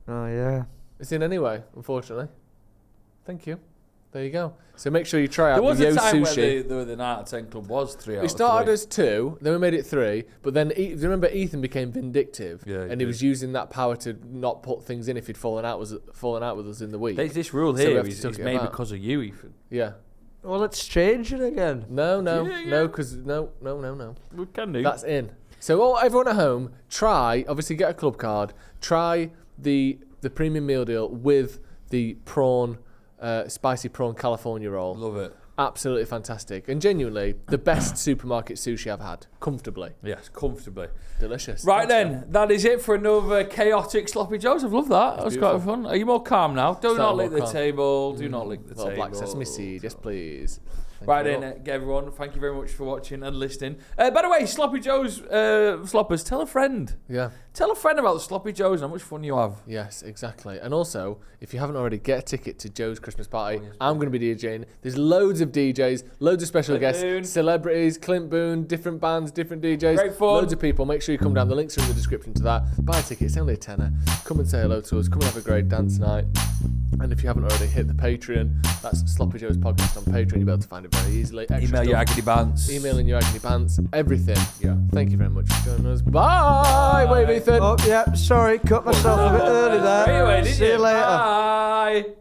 oh yeah. It's in anyway, unfortunately. Thank you. There you go. So make sure you try out There was the a Yo time Sushi. where the 9 out of 10 club was 3 out of 3. We started as 2, then we made it 3, but then do you remember Ethan became vindictive, Yeah, he and he did. was using that power to not put things in if he'd fallen out with us in the week. There's this rule So we here. have to It's talk it made about. because of you, Ethan. Yeah. Well, let's change it again. No, Yeah. because no. We can do. That's in. So everyone at home, obviously get a club card, try the premium meal deal with the prawn, spicy prawn California roll. Love it. Absolutely fantastic. And genuinely, the best supermarket sushi I've had. Comfortably. Yes, comfortably. Delicious. Right Thanks, then, that is it for another chaotic Sloppy Joes. I've loved that. That was quite beautiful. fun. Are you more calm now? Do Start not more lick the calm. table. Do not lick the Well, table. black sesame seed, yes please. Thank Right you. then, everyone, thank you very much for watching and listening. By the way, Sloppy Joes, Sloppers, tell a friend. Yeah. Tell a friend about the Sloppy Joes and how much fun you have. Yes, exactly. And also, if you haven't already, get a ticket to Joe's Christmas party. I'm going to be DJing. There's loads of DJs, loads of special Clint guests, Boone. celebrities, Clint Boone, different bands, different DJs. Great fun. Loads of people. Make sure you come down. The links are in the description to that. Buy a ticket. It's only a tenner. Come and say hello to us. Come and have a great dance night. And if you haven't already, hit the Patreon. That's Sloppy Joe's Podcast on Patreon. You'll be able to find it very easily. Extra Email your stuff. agony bants. Email in your agony pants. Everything. Yeah. Thank you very much for joining us. Bye. Wave, Ethan. Oh, yeah, sorry, cut myself a bit early there. Straight away, didn't See you later. Bye.